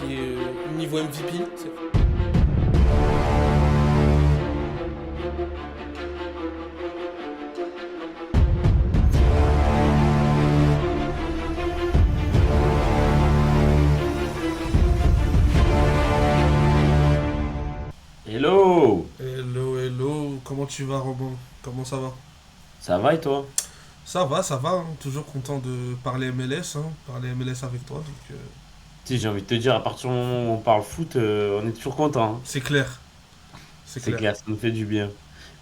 qui est niveau MVP. Hello! Hello, hello, comment tu vas, Robin? Comment ça va? Ça va et toi? Ça va, hein. Toujours content de parler MLS, hein, parler MLS avec toi, donc Tu sais, j'ai envie de te dire, à partir du moment où on parle foot, on est toujours content, hein. c'est clair, c'est C'est clair. clair, ça nous fait du bien.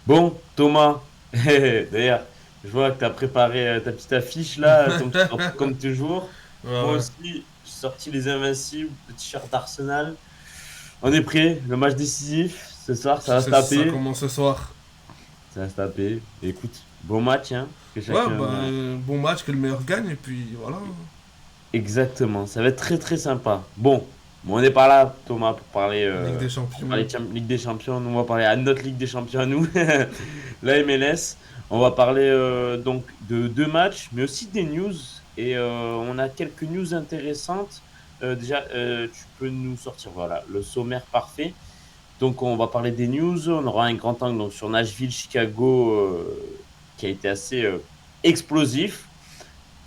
Bon, Thomas, d'ailleurs, je vois que tu as préparé ta petite affiche là, ton petit drapeau comme toujours. Ouais, Moi ouais. aussi, j'ai sorti les Invincibles, le t-shirt d'Arsenal. On est prêt, le match décisif, ce soir, ça va se Ça taper. commence ce soir. Ça va se taper. Écoute, bon match, hein, que Ouais, chacun. bah, bon match, que le meilleur gagne, et puis voilà. Exactement, ça va être très très sympa. Bon, on n'est pas là, Thomas, Ligue des pour parler Champions. Ligue des Champions. Nous, on va parler à notre Ligue des Champions à nous, la MLS. On va parler donc de deux matchs, mais aussi des news. Et on a quelques news intéressantes. Déjà, tu peux nous sortir, voilà, le sommaire parfait. Donc, on va parler des news. On aura un grand angle donc, sur Nashville, Chicago, qui a été assez explosif.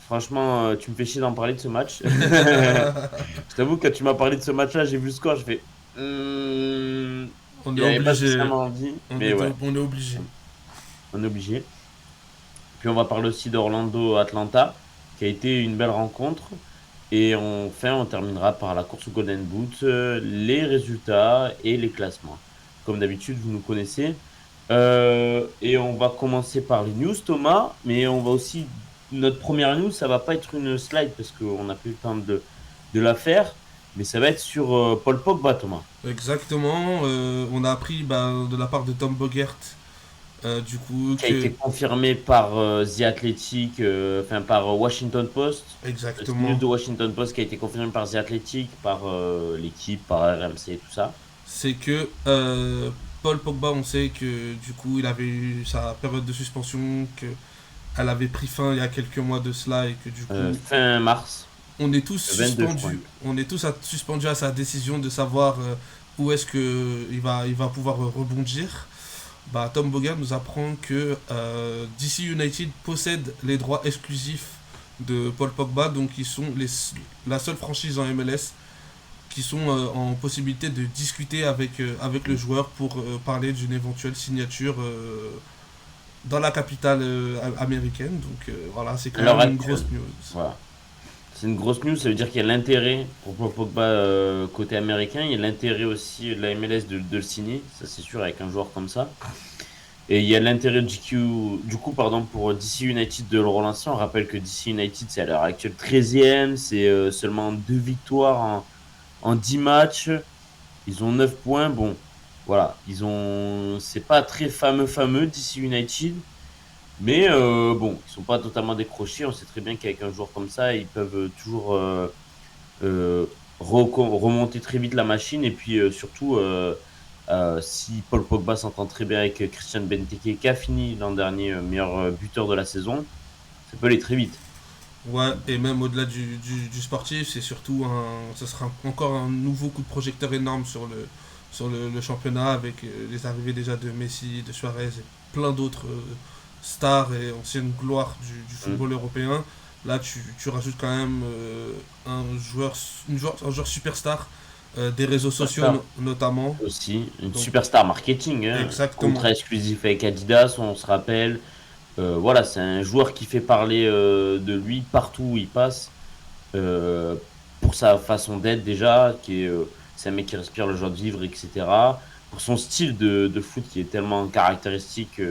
Franchement, tu me fais chier d'en parler de ce match. Je t'avoue que quand tu m'as parlé de ce match-là, j'ai vu le score, je fais. On est J'avais pas obligé, spécialement envie, mais ouais, on est obligé. on est obligé. Puis on va parler aussi d'Orlando-Atlanta, qui a été une belle rencontre. Et enfin, on terminera par la course au Golden Boot, les résultats et les classements. Comme d'habitude, vous nous connaissez. Et on va commencer par les news, Thomas, mais on va aussi. Notre première news, ça va pas être une slide parce qu'on n'a plus le temps de la faire, mais ça va être sur Paul Pogba, Thomas, Exactement, on a appris bah, de la part de Tom Bogert, du coup, qui a que... été confirmé par The Athletic, enfin par Washington Post. C'est une news Exactement. de Washington Post qui a été confirmée par The Athletic, par l'équipe, par RMC et tout ça. C'est que Paul Pogba, on sait que du coup, il avait eu sa période de suspension, que elle avait pris fin il y a quelques mois de cela et que du coup, Fin mars, on est tous le 22, je crois. suspendus. On est tous suspendus à sa décision de savoir où est-ce que il va pouvoir rebondir. Bah, Tom Bogert nous apprend que DC United possède les droits exclusifs de Paul Pogba, donc ils sont la seule franchise en MLS qui sont en possibilité de discuter avec le joueur pour parler d'une éventuelle signature dans la capitale américaine. Donc voilà, c'est À quand l'heure même une grosse actuelle. news. Voilà. C'est une grosse news, ça veut dire qu'il y a l'intérêt pour Paul Pogba côté américain, il y a l'intérêt aussi de la MLS de le signer, ça c'est sûr avec un joueur comme ça. Et il y a l'intérêt du coup pardon, pour DC United de le relancer. On rappelle que DC United c'est à l'heure actuelle 13e, c'est seulement 2 victoires en 10 matchs. Ils ont 9 points. Bon, voilà, c'est pas très fameux DC United. Mais bon, ils sont pas totalement décrochés. On sait très bien qu'avec un joueur comme ça, ils peuvent toujours euh, remonter très vite la machine. Et puis surtout, si Paul Pogba s'entend très bien avec Christian Benteke, qui a fini l'an dernier meilleur buteur de la saison, ça peut aller très vite. Ouais, et même au-delà du sportif, c'est surtout ce sera encore un nouveau coup de projecteur énorme sur le championnat avec les arrivées déjà de Messi, de Suarez et plein d'autres stars et anciennes gloires du Mm. football européen. Là, tu rajoutes quand même un joueur superstar des réseaux sociaux Superstar notamment. aussi, une Donc, superstar marketing, hein. exactement. Contrat exclusif avec Adidas, on se rappelle. Voilà, c'est un joueur qui fait parler de lui partout où il passe, euh, pour sa façon d'être déjà, c'est un mec qui respire le joie de vivre, etc. Pour son style de foot qui est tellement caractéristique,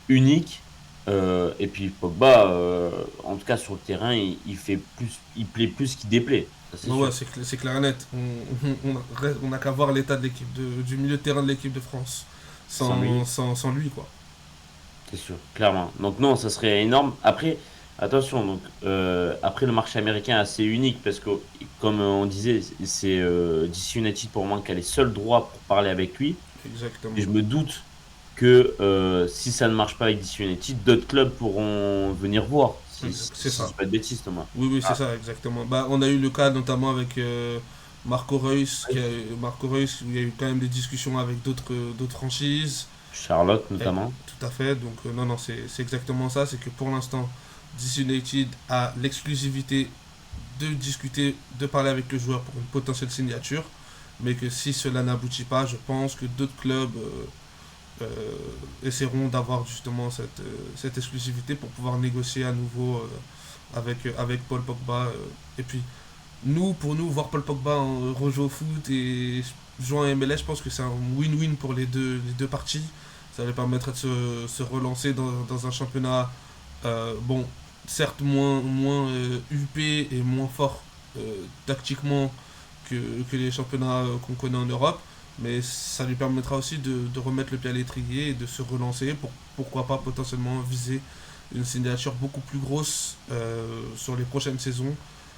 unique. Et puis Pogba, en tout cas sur le terrain, il plaît plus qu'il déplaît, ça c'est Ouais, ouais, sûr. c'est clair et net. On a qu'à voir l'état de du milieu de terrain de l'équipe de France Sans lui, sans lui, quoi. c'est sûr, clairement. Donc non, ça serait énorme. Après, attention, donc après le marché américain est assez unique parce que, comme on disait, c'est DC United pour moi qui a les seuls droits pour parler avec lui. Et Exactement. je me doute que si ça ne marche pas avec DC United, d'autres clubs pourront venir voir. Si C'est je ça. dis pas de bêtises, Thomas. Oui, oui, c'est Ah, ça, exactement. Bah, on a eu le cas notamment avec Marco Reus, il y a eu quand même des discussions avec d'autres franchises. Charlotte Et, notamment. tout à fait. Donc, non, non, c'est exactement ça. C'est que pour l'instant, DC United a l'exclusivité de discuter, de parler avec le joueur pour une potentielle signature. Mais que si cela n'aboutit pas, je pense que d'autres clubs essaieront d'avoir justement cette exclusivité pour pouvoir négocier à nouveau avec Paul Pogba. Et puis, pour nous, voir Paul Pogba rejouer au foot et jouer en MLS, je pense que c'est un win-win pour les deux parties. Ça lui permettrait de se relancer dans un championnat, bon, certes moins huppé et moins fort tactiquement que les championnats qu'on connaît en Europe, mais ça lui permettra aussi de remettre le pied à l'étrier et de se relancer pour pourquoi pas potentiellement viser une signature beaucoup plus grosse sur les prochaines saisons,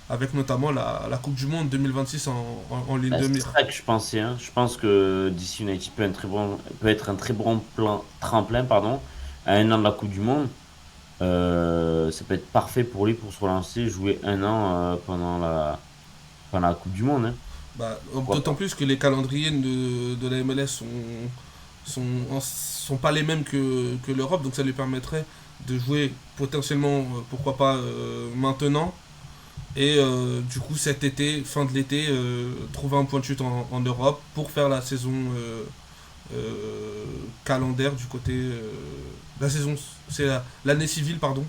avec notamment la Coupe du Monde 2026 en ligne Bah, de c'est mire. ça que je pensais, hein. Je pense que DC United peut être un très bon tremplin, pardon, à un an de la Coupe du Monde. Ça peut être parfait pour lui pour se relancer, jouer un an pendant la Coupe du Monde, hein. Bah, Pourquoi d'autant pas? plus que les calendriers de la MLS sont pas les mêmes que l'Europe, donc ça lui permettrait de jouer potentiellement, pourquoi pas maintenant, et du coup cet été, fin de l'été, trouver un point de chute en Europe pour faire la saison calendaire du côté... la saison, c'est l'année civile, pardon,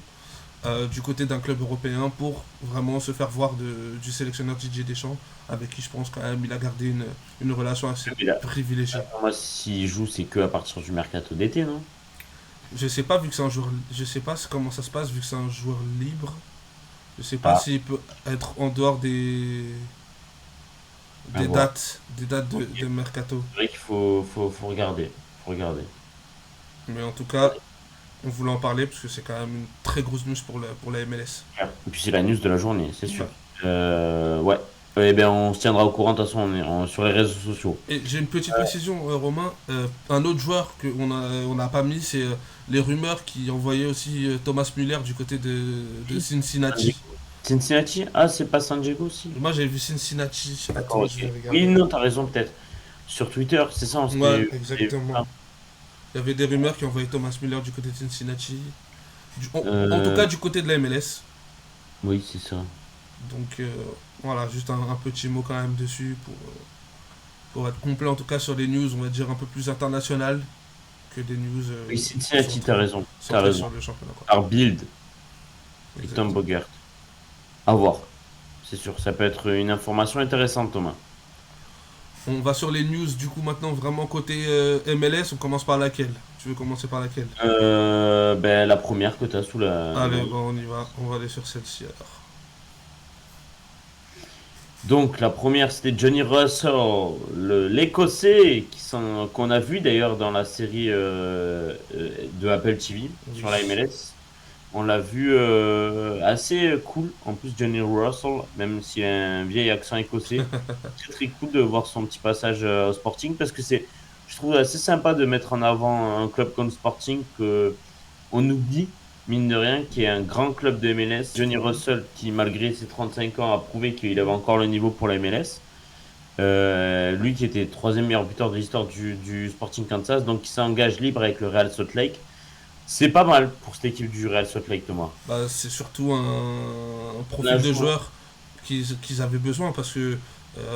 du côté d'un club européen pour vraiment se faire voir du sélectionneur Didier Deschamps, avec qui je pense quand même il a gardé une relation assez Mais là, privilégiée. pour moi, s'il joue, c'est que à partir du mercato d'été, non? Je sais pas vu que c'est un joueur, je sais pas comment ça se passe vu que c'est un joueur libre. Je sais pas Ah, s'il peut être en dehors à voir. des dates Ok. de mercato. C'est vrai qu'il faut regarder. Faut regarder. Mais en tout cas, on voulait en parler parce que c'est quand même une très grosse news pour la MLS. Et puis c'est la news de la journée, c'est sûr. Ouais. Ouais. Eh bien, on se tiendra au courant de toute façon sur les réseaux sociaux. Et j'ai une petite précision, Romain. Un autre joueur on n'a pas mis, c'est les rumeurs qui envoyaient aussi Thomas Müller du côté de Qui? San Cincinnati. Diego. Cincinnati? Ah, c'est pas San Diego aussi? Moi j'ai vu Cincinnati. D'accord, Attends, je ok. vais Oui, regarder. non, t'as raison, peut-être. Sur Twitter, c'est ça, on Ouais, s'était vu exactement. ça. Il y avait des rumeurs qui envoyaient Thomas Müller du côté de Cincinnati. En tout Euh, cas du côté de la MLS. oui, c'est ça. Donc voilà, juste un petit mot quand même dessus pour être complet en tout cas sur les news, on va dire un peu plus internationales que des news Oui, Cincinnati, t'as raison. T'as centrées raison. sur le championnat. Quoi. Par Build et Tom Exactement. Bogert. À voir. C'est sûr, ça peut être une information intéressante, Thomas. On va sur les news du coup maintenant vraiment côté MLS, on commence par laquelle? Tu veux commencer par laquelle? Ben, la première que t'as sous la Allez, main. bon, on y va, on va aller sur celle-ci alors. Donc, la première, c'était Johnny Russell, l'Écossais, qu'on a vu d'ailleurs dans la série de Apple TV Oui. sur la MLS. On l'a vu assez cool. En plus, Johnny Russell, même s'il a un vieil accent écossais, très très cool de voir son petit passage au Sporting parce que je trouve assez sympa de mettre en avant un club comme Sporting que on oublie, mine de rien, qui est un grand club de MLS. Johnny Russell, qui malgré ses 35 ans a prouvé qu'il avait encore le niveau pour la MLS. Lui qui était troisième meilleur buteur de l'histoire du Sporting Kansas, donc qui s'engage libre avec le Real Salt Lake. C'est pas mal pour cette équipe du Real Salt Lake, Thomas. Bah, c'est surtout un Là, profil de joueur qu'ils avaient besoin parce que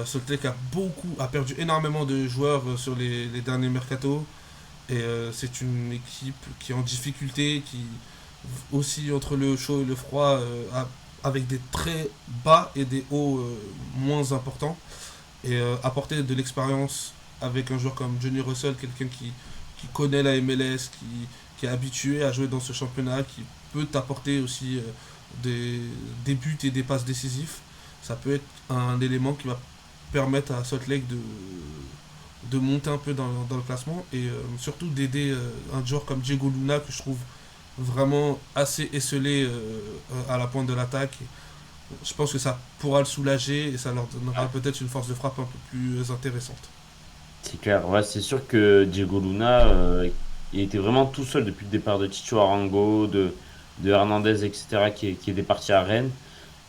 Salt Lake a perdu énormément de joueurs sur les derniers mercatos et c'est une équipe qui est en difficulté, qui aussi entre le chaud et le froid, avec des très bas et des hauts moins importants. Et apporter de l'expérience avec un joueur comme Johnny Russell, quelqu'un qui connaît la MLS, qui est habitué à jouer dans ce championnat, qui peut t'apporter aussi des buts et des passes décisifs, ça peut être un élément qui va permettre à Salt Lake de monter un peu dans le classement et surtout d'aider un joueur comme Diego Luna que je trouve vraiment assez esselé à la pointe de l'attaque. Je pense que ça pourra le soulager et ça leur donnera peut-être une force de frappe un peu plus intéressante. c'est clair. Ouais, c'est sûr que Diego Luna, il était vraiment tout seul depuis le départ de Chicho Arango, de Hernandez, etc., qui était parti à Rennes.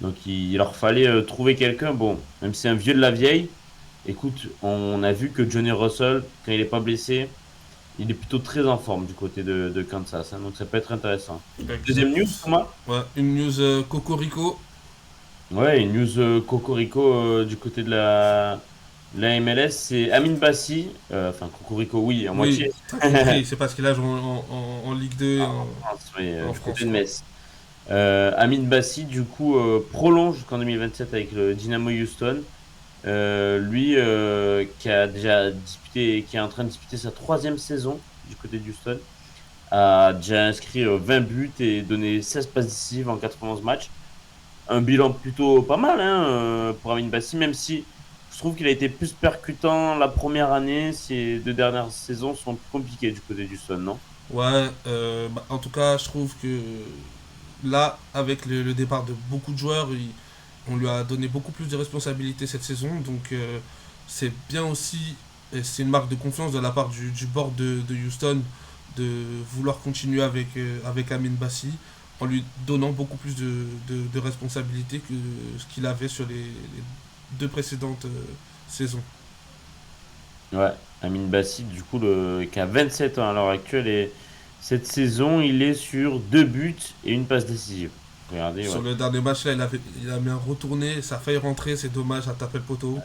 Donc il leur fallait trouver quelqu'un, bon, même si c'est un vieux de la vieille, Écoute, on a vu que Johnny Russell, quand il est pas blessé, il est plutôt très en forme du côté de Kansas, hein, donc ça peut être intéressant. Deuxième Exact. news, Thomas? Ouais, une news Cocorico. Ouais, une news Cocorico du côté de la MLS, c'est Amin Bassi, enfin Cocorico, oui, à Oui, moitié, t'as compris, c'est parce qu'il a joué en Ligue 2 et en France, oui, en du côté France, de quoi. Metz. Amin Bassi, du coup, prolonge jusqu'en 2027 avec le Dynamo Houston. Lui, qui a déjà disputé, qui est en train de disputer sa troisième saison du côté de Houston, a déjà inscrit 20 buts et donné 16 passes décisives en 91 matchs. Un bilan plutôt pas mal, hein, pour Amin Bassi, même si je trouve qu'il a été plus percutant la première année. Ces 2 dernières saisons sont plus compliquées du côté d'Houston, non? Ouais, bah, en tout cas, je trouve que là, avec le départ de beaucoup de joueurs, on lui a donné beaucoup plus de responsabilités cette saison. Donc, c'est bien aussi, et c'est une marque de confiance de la part du board de Houston de vouloir continuer avec Amin Bassi en lui donnant beaucoup plus de responsabilités que ce qu'il avait sur les deux précédentes saisons. Ouais, Amin Bassi, du coup, qui a 27 ans à l'heure actuelle, et cette saison, il est sur 2 buts et une passe décisive. Regardez, Sur ouais, le dernier match, là, il a mis un retourné, ça a failli rentrer, c'est dommage, à taper le poteau.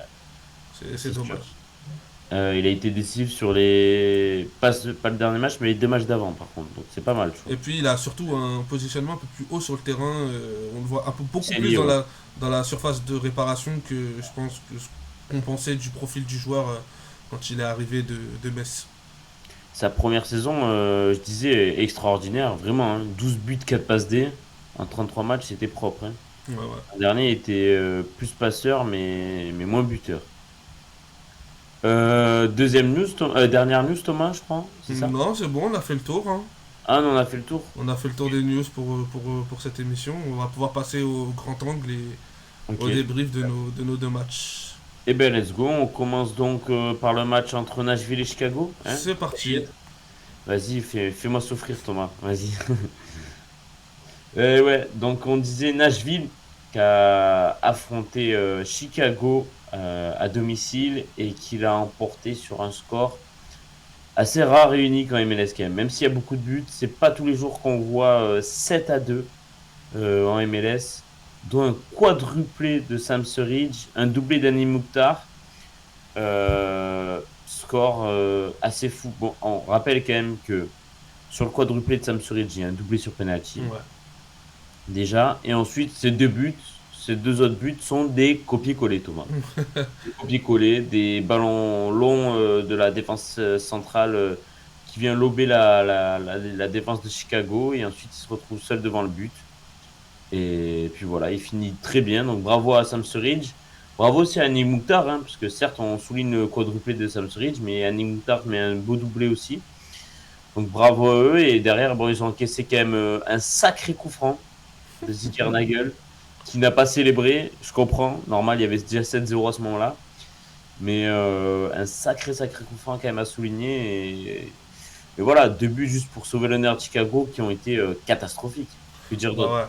C'est c'est sûr. dommage. Il a été décisif sur pas le dernier match, mais les 2 matchs d'avant, par contre. Donc c'est pas mal, je trouve. Et puis il a surtout un positionnement un peu plus haut sur le terrain. On le voit beaucoup C'est plus lié, ouais. dans la surface de réparation que je pense que ce qu'on pensait du profil du joueur quand il est arrivé de Metz. Sa première saison, je disais, extraordinaire, vraiment, hein. 12 buts, 4 passes D. En 33 matchs, c'était propre, hein. Ouais, ouais. Le dernier était plus passeur, mais moins buteur. Dernière news, Thomas, je crois, c'est ça? Non, c'est bon, on a fait le tour, hein. Ah non, on a fait le tour. On a fait le tour des news pour cette émission. On va pouvoir passer au grand angle et Ok. au débrief de nos deux matchs. Eh ben, let's go. On commence donc par le match entre Nashville et Chicago, hein? C'est Ça y parti. est. Vas-y, fais-moi souffrir, Thomas. Vas-y. Ouais, donc on disait Nashville qui a affronté Chicago à domicile et qui l'a emporté sur un score assez rare et unique en MLS quand même. Même s'il y a beaucoup de buts, c'est pas tous les jours qu'on voit 7-2 en MLS, dont un quadruplé de Sam Surridge, un doublé d'Annie Mukhtar. Score assez fou. Bon, on rappelle quand même que sur le quadruplé de Sam Surridge, il y a un doublé sur penalty Ouais. déjà. Et ensuite, ces deux autres buts sont des copier-coller, Thomas. Des copier-coller, des ballons longs de la défense centrale qui vient lober la défense de Chicago. Et ensuite, il se retrouve seul devant le but. Et puis voilà, il finit très bien. Donc bravo à Sam Surridge. Bravo aussi à Annie Mukhtar, hein, parce que certes, on souligne le quadruplé de Sam Surridge, mais Annie Mukhtar met un beau doublé aussi. Donc bravo à eux. Et derrière, bon, ils ont encaissé quand même un sacré coup franc de Zickernagel, qui n'a pas célébré. Je comprends, normal, il y avait déjà 7-0 à ce moment-là. Mais un sacré coup franc quand même à souligner. Et voilà, 2 buts juste pour sauver l'honneur de Chicago qui ont été catastrophiques. Que dire Bah d'autre? ouais.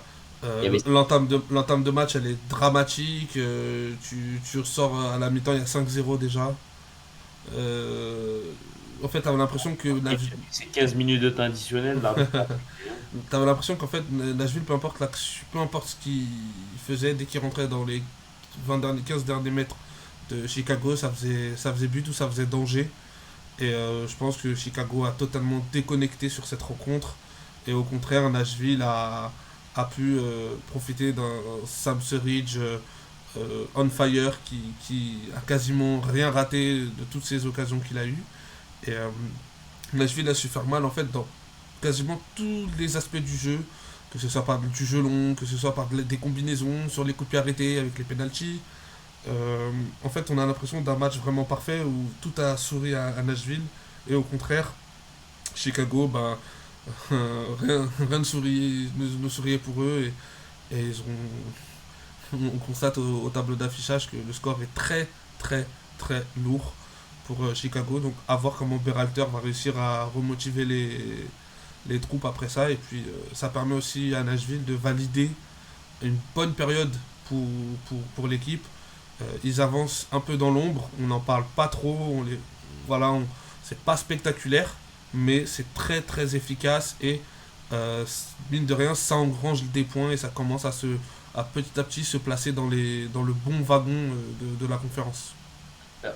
Il y avait L'entame de match, elle est dramatique. Tu ressors à la mi-temps, il y a 5-0 déjà. Euh, En fait, ces 15 minutes de temps additionnel, là. t'avais l'impression qu'en fait, Nashville, peu importe ce qu'il faisait, dès qu'il rentrait dans les 15 derniers mètres de Chicago, ça faisait but ou ça faisait danger. Et je pense que Chicago a totalement déconnecté sur cette rencontre. Et au contraire, a pu profiter d'un Sam Surridge on fire qui a quasiment rien raté de toutes ces occasions qu'il a eues. Et Nashville a su faire mal en fait dans quasiment tous les aspects du jeu, que ce soit par du jeu long, que ce soit par des combinaisons, sur les coups de pied arrêtés avec les penalties. En fait, on a l'impression d'un match vraiment parfait où tout a souri à Nashville et au contraire, Chicago, ben, rien ne souriait pour eux et on constate au tableau d'affichage que le score est très très lourd pour Chicago. Donc à voir comment Berhalter va réussir à remotiver les troupes après ça. Et puis ça permet aussi à Nashville de valider une bonne période pour l'équipe. Ils avancent un peu dans l'ombre, on n'en parle pas trop, voilà, c'est pas spectaculaire, mais c'est très très efficace et mine de rien, ça engrange des points et ça commence à petit à petit se placer dans le bon wagon de la conférence.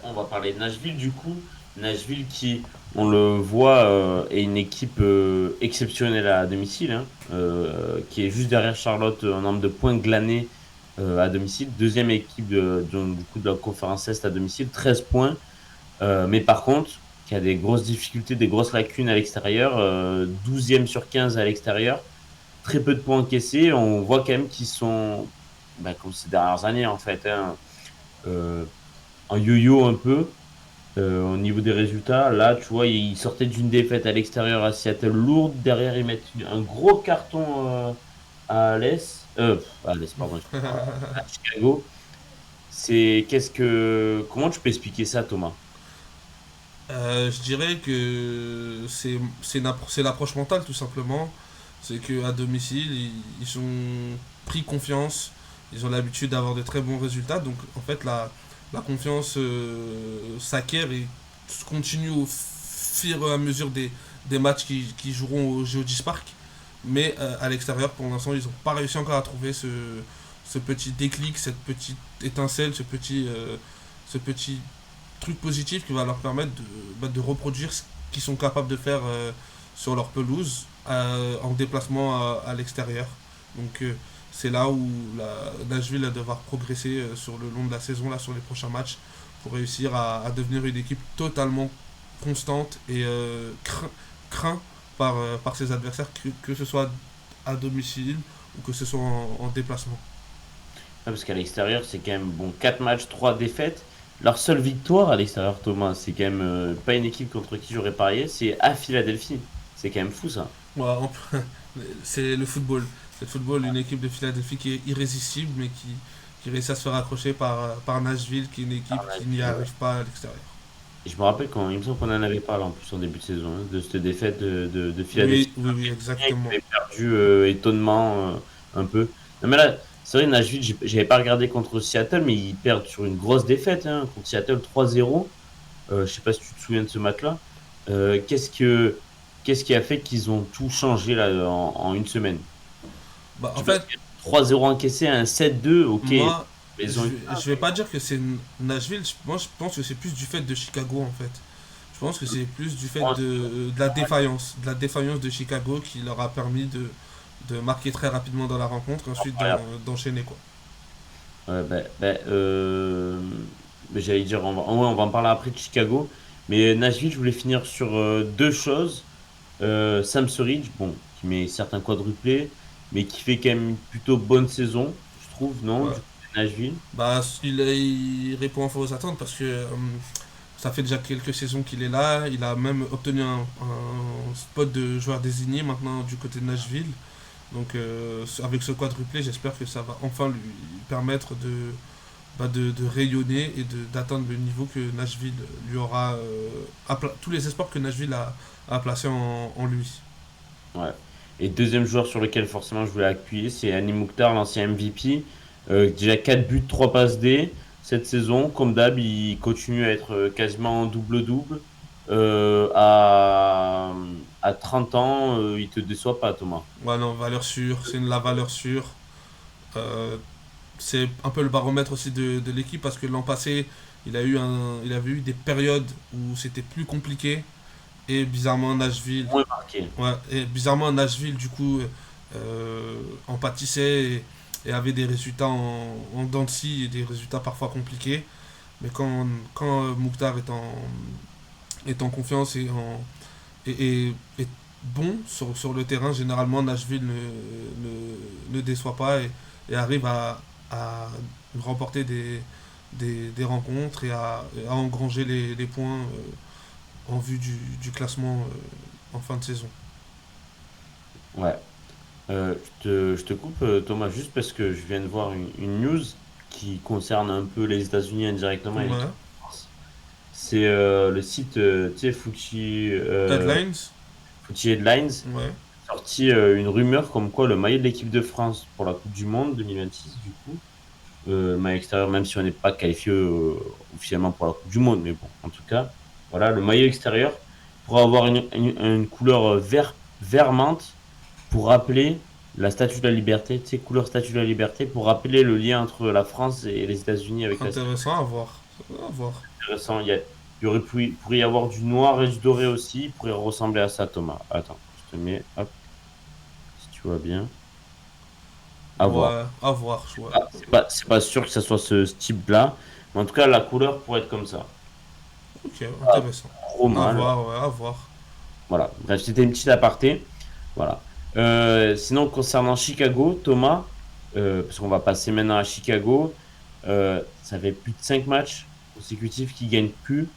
On va parler de Nashville du coup. Nashville qui, on le voit, est une équipe exceptionnelle à domicile, hein, qui est juste derrière Charlotte en nombre de points glanés à domicile. Deuxième équipe du coup, de la conférence Est à domicile, 13 points. Mais par contre, qui a des grosses difficultés, des grosses lacunes à l'extérieur, 12e sur 15 à l'extérieur, très peu de points encaissés. On voit quand même qu'ils sont, bah, comme ces dernières années en fait, hein, euh, en yo-yo un peu au niveau des résultats. Là, tu vois, ils sortaient d'une défaite à l'extérieur à Seattle lourde. Derrière, ils mettent un gros carton à l'Est, pardon, à Chicago. Comment tu peux expliquer ça, Thomas? Je dirais que c'est l'approche mentale tout simplement. C'est qu'à domicile, ils ont pris confiance, ils ont l'habitude d'avoir de très bons résultats. Donc en fait, la confiance s'acquiert et continue au fur et à mesure des matchs qui joueront au Geodis Park. Mais à l'extérieur, pour l'instant, ils n'ont pas réussi encore à trouver ce petit déclic, cette petite étincelle, ce petit truc positif qui va leur permettre de reproduire ce qu'ils sont capables de faire sur leur pelouse en déplacement à l'extérieur. Donc c'est là où Nashville va devoir progresser sur le long de la saison, là, sur les prochains matchs, pour réussir à devenir une équipe totalement constante et craint par ses adversaires, que ce soit à domicile ou que ce soit en déplacement. Ah, parce qu'à l'extérieur, c'est quand même bon, 4 matchs, 3 défaites. Leur seule victoire à l'extérieur, Thomas, c'est quand même pas une équipe contre qui j'aurais parié, c'est à Philadelphie. C'est quand même fou ça. Ouais, c'est le football. C'est le football, une équipe de Philadelphie qui est irrésistible, mais qui réussit à se faire accrocher par Nashville, qui est une équipe qui n'y arrive pas à l'extérieur. Et je me rappelle quand il me semble qu'on en avait parlé en plus en début de saison, hein, de cette défaite de Philadelphie Oui, oui, oui, qui exactement. avait perdu étonnement un peu. Non mais là, c'est vrai, Nashville, j'avais pas regardé contre Seattle, mais ils perdent sur une grosse défaite hein, contre Seattle 3-0. Je sais pas si tu te souviens de ce match-là. Euh, qu'est-ce que, qu'est-ce qui a fait qu'ils ont tout changé là en une semaine? Bah, Je en sais pas, fait, 3-0 encaissé, un 7-2, ok. moi, Ils ont été je vais pas dire que c'est Nashville. Moi, je pense que c'est plus du fait de Chicago, en fait. Je pense que c'est plus du fait de la défaillance de Chicago qui leur a permis de marquer très rapidement dans la rencontre et ensuite incroyables. d'enchaîner, quoi. Ouais, mais j'allais dire, ouais, on va en parler après de Chicago. Mais Nashville, je voulais finir sur deux choses. Sam Surridge, bon, qui met certains quadruplés, mais qui fait quand même une plutôt bonne saison, je trouve, non, Ouais. du côté de Nashville. Bah, il répond enfin aux attentes parce que ça fait déjà quelques saisons qu'il est là. Il a même obtenu un spot de joueur désigné maintenant du côté de Nashville. Donc, avec ce quadruplé, j'espère que ça va enfin lui permettre de rayonner et d'atteindre le niveau que Nashville lui aura. Tous les espoirs que Nashville a placés en lui. Ouais. Et deuxième joueur sur lequel forcément je voulais appuyer, c'est Annie Mouktar, l'ancien MVP. Déjà 4 buts, 3 passes D cette saison. Comme d'hab, il continue à être quasiment en double-double. À 30 ans, il te déçoit pas, Thomas. Ouais, non, valeur sûre, c'est la valeur sûre. Euh, c'est un peu le baromètre aussi de l'équipe parce que l'an passé, il avait eu des périodes où c'était plus compliqué et bizarrement Nashville, Moins marqué. ouais, et bizarrement Nashville du coup en pâtissait et avait des résultats en dents de scie et des résultats parfois compliqués. Mais quand Mouktar est en confiance et bon sur le terrain, généralement Nashville ne déçoit pas et arrive à remporter des rencontres et à engranger les points en vue du classement en fin de saison. Ouais. Je te coupe, Thomas, juste parce que je viens de voir une news qui concerne un peu les États-Unis indirectement et Ouais. l'équipe de France. C'est le site, tu sais, Headlines. Footy Headlines, Ouais. sorti une rumeur comme quoi le maillot de l'équipe de France pour la Coupe du Monde 2026, du coup, le maillot extérieur, même si on n'est pas qualifié officiellement pour la Coupe du Monde. Mais bon, en tout cas, voilà, le maillot extérieur pour avoir une couleur vert menthe pour rappeler la Statue de la Liberté, tu sais, couleur Statue de la Liberté, pour rappeler le lien entre la France et les États-Unis avec la Statue. Intéressant à voir. À voir. Intéressant. Il y aurait pourrait y avoir du noir et du doré aussi. Il pourrait ressembler à ça, Thomas. Attends, je te mets, hop, si tu vois bien. À voir. Ouais, à voir. Ouais. C'est pas sûr que ça soit ce type-là. Mais en tout cas, la couleur pourrait être comme ça. Ok, Pas intéressant. trop À mal. voir, ouais, à voir. Voilà. Bref, c'était une petite aparté. Voilà. Sinon, concernant Chicago, Thomas, parce qu'on va passer maintenant à Chicago, ça fait plus de 5 matchs consécutifs qui gagnent plus.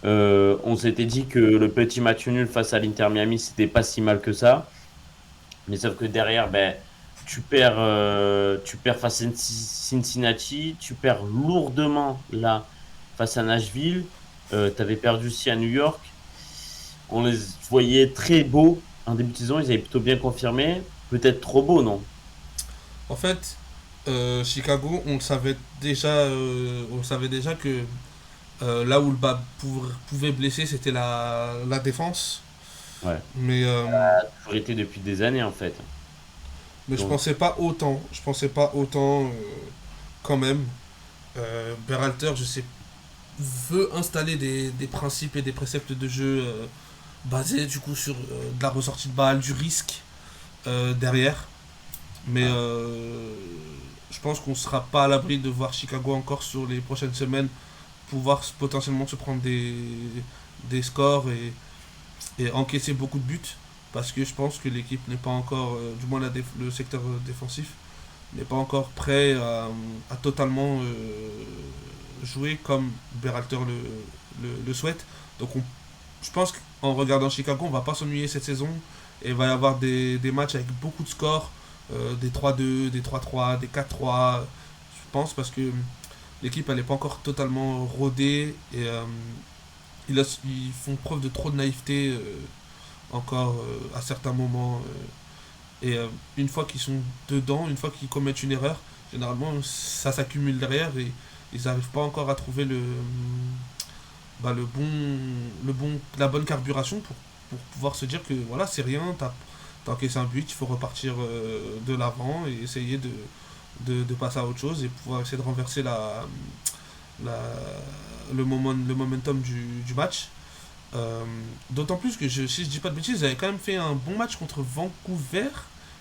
On s'était dit que le petit match nul face à l'Inter Miami, c'était pas si mal que ça. Mais sauf que derrière, ben, tu perds face à Cincinnati, tu perds lourdement là face à Nashville. Tu avais perdu aussi à New York. On les voyait très beaux en début de saison, ils avaient plutôt bien confirmé. Peut-être trop beau, non? En fait, Chicago, on savait déjà que là où le bas pouvait blesser, c'était la défense. Ouais, Mais, toujours été depuis des années en fait. mais je Donc, pensais pas autant. Je pensais pas autant quand même. Berhalter, je sais, veut installer des principes et des préceptes de jeu basés du coup sur de la ressortie de balle, du risque derrière. Mais ouais. je pense qu'on sera pas à l'abri de voir Chicago encore sur les prochaines semaines pouvoir potentiellement se prendre des scores et encaisser beaucoup de buts. Parce que je pense que l'équipe n'est pas encore, du moins le secteur défensif, n'est pas encore prêt à totalement jouer comme Berhalter le souhaite. Donc je pense qu'en regardant Chicago, on va pas s'ennuyer cette saison. Et il va y avoir des matchs avec beaucoup de scores, des 3-2, des 3-3, des 4-3. Je pense parce que l'équipe elle n'est pas encore totalement rodée et ils font preuve de trop de naïveté encore à certains moments. Et une fois qu'ils sont dedans, une fois qu'ils commettent une erreur, généralement ça s'accumule derrière et ils n'arrivent pas encore à trouver la bonne carburation pour pouvoir se dire que voilà, c'est rien, t'as encaissé un but, il faut repartir de l'avant et essayer de passer à autre chose et pouvoir essayer de renverser la, le momentum du match. D'autant plus que si je dis pas de bêtises, ils avaient quand même fait un bon match contre Vancouver.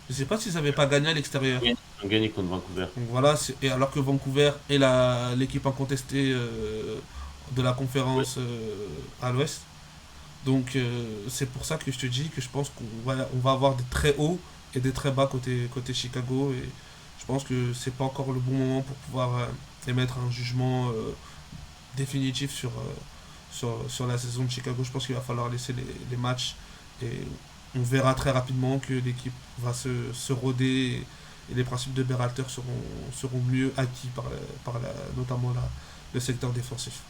Je sais pas s'ils n'avaient pas gagné à l'extérieur. Ils ont gagné contre Vancouver. Donc voilà, et alors que Vancouver est l'équipe incontestée de la Oui. conférence à l'ouest. Donc c'est pour ça que je te dis que je pense on va avoir des très hauts et des très bas côté Chicago. Et je pense que c'est pas encore le bon moment pour pouvoir émettre un jugement définitif sur la saison de Chicago. Je pense qu'il va falloir laisser les matchs et on verra très rapidement que l'équipe va se roder et les principes de Berhalter seront mieux acquis notamment le secteur défensif.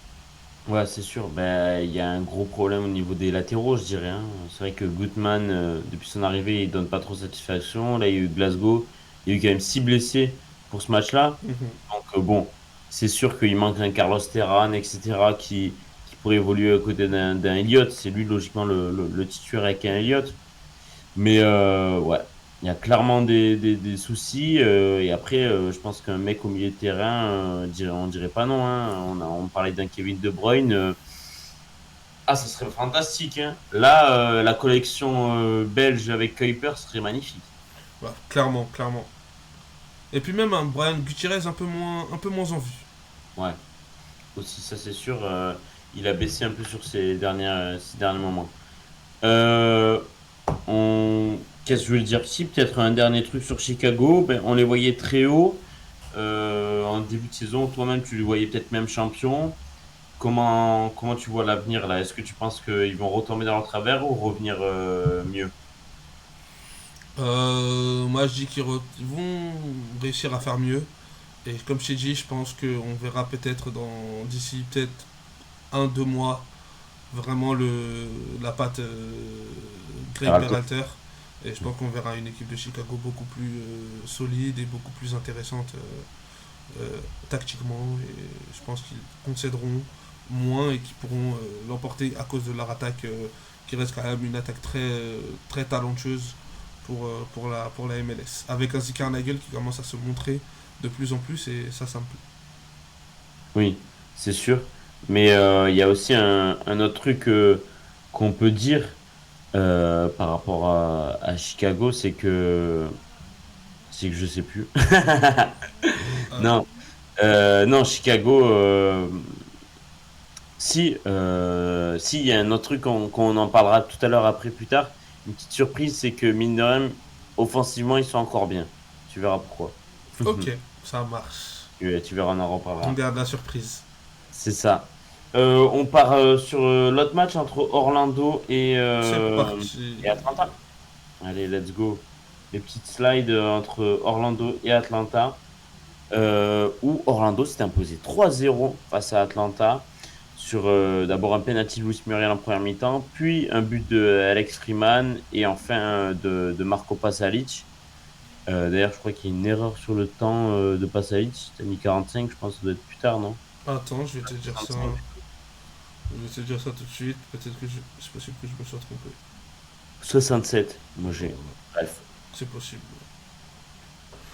Ouais, c'est sûr. Ben, il y a un gros problème au niveau des latéraux, je dirais, hein. C'est vrai que Gutmann, depuis son arrivée, il donne pas trop satisfaction. Là, il y a eu Glasgow. Il y a eu quand même 6 blessés pour ce match-là. Mhm. Donc, bon, c'est sûr qu'il manque un Carlos Terran, etc., qui pourrait évoluer à côté d'un Elliott. C'est lui, logiquement, le titulaire avec un Elliott. Mais ouais, il y a clairement des soucis. Et après, je pense qu'un mec au milieu de terrain, on dirait pas non, hein. On parlait d'un Kevin De Bruyne. Ah, ça serait fantastique, hein. Là, la collection belge avec Kuiper serait magnifique. Voilà, clairement, clairement. Et puis même un Brian Gutierrez un peu moins en vue. Ouais, aussi, ça c'est sûr. Il a baissé un peu sur ces derniers moments. Euh, Qu'est-ce que je veux dire ici? Peut-être un dernier truc sur Chicago. Ben, on les voyait très haut en début de saison. Toi-même, tu les voyais peut-être même champions. Comment tu vois l'avenir là? Est-ce que tu penses qu'ils vont retomber dans leur travers ou revenir mieux? Moi je dis ils vont réussir à faire mieux. Et comme je t'ai dit, je pense qu'on verra peut-être d'ici peut-être 1, 2 mois vraiment la patte Greg Peralta. Berhalter. Et je pense qu'on verra une équipe de Chicago beaucoup plus solide et beaucoup plus intéressante euh, tactiquement, et je pense qu'ils concéderont moins et qu'ils pourront l'emporter à cause de leur attaque qui reste quand même une attaque très talentueuse pour la MLS. Avec un Zikarnagel qui commence à se montrer de plus en plus et ça me plaît. Oui, c'est sûr. Mais il y a aussi un autre truc qu'on peut dire par rapport à Chicago, c'est que je sais plus. Euh, Non, non, Chicago. Si, il y a un autre truc qu'on en parlera tout à l'heure après plus tard. Une petite surprise, c'est que mine de rien, offensivement, ils sont encore bien. Tu verras pourquoi. ok, ça marche. Tu verras, on en On reparlera. garde la surprise. C'est ça. On part sur l'autre match entre Orlando C'est parti. et Atlanta. Allez, let's go. Les petites slides entre Orlando et Atlanta, où Orlando s'est imposé 3-0 face à Atlanta sur d'abord un penalty de Luis Muriel en première mi-temps, puis un but de Alex Freeman et enfin de Marco Pasalic. D'ailleurs, je crois qu'il y a une erreur sur le temps de Pasalic. T'as mis 45, je pense que ça doit être plus tard, non? Attends, je vais te dire ça. 45. Je vais te dire ça tout de suite. Peut-être que c'est possible que je me sois trompé. 67. Moi, j'ai. Bref. C'est possible.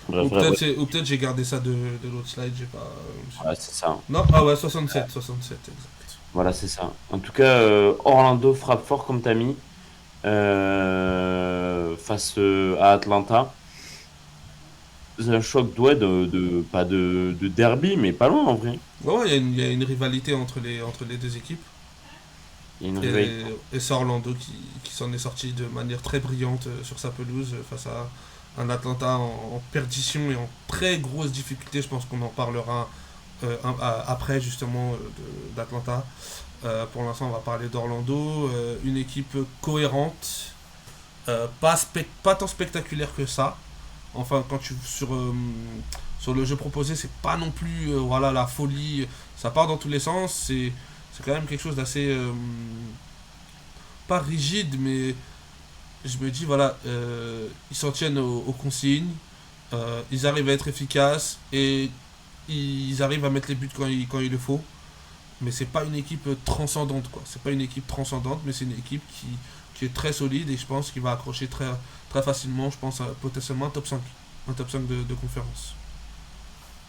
Bref, bref, bref. Ou peut-être j'ai gardé ça de l'autre slide, j'ai pas. Voilà, c'est ça. Non, ah ouais, 67, 67, exact. Voilà, c'est ça. En tout cas, Orlando frappe fort comme t'as mis face à Atlanta. C'est un choc ouais, pas de derby, mais pas loin en vrai. Ouais, ouais, il y a une rivalité entre les deux équipes. Il y a une rivalité. Et c'est Orlando qui s'en est sorti de manière très brillante sur sa pelouse face à un Atlanta en perdition et en très grosse difficulté. Je pense qu'on en parlera après justement d'Atlanta. Pour l'instant, on va parler d'Orlando. Une équipe cohérente, pas tant spectaculaire que ça. Enfin, quand tu sur le jeu proposé, c'est pas non plus voilà la folie. Ça part dans tous les sens. C'est quand même quelque chose d'assez pas rigide, mais je me dis voilà, ils s'en tiennent aux consignes. Ils arrivent à être efficaces et ils arrivent à mettre les buts quand il le faut. Mais c'est pas une équipe transcendante quoi. C'est pas une équipe transcendante, mais c'est une équipe qui est très solide et je pense qu'il va accrocher très facilement, je pense, potentiellement un top 5 de conférence.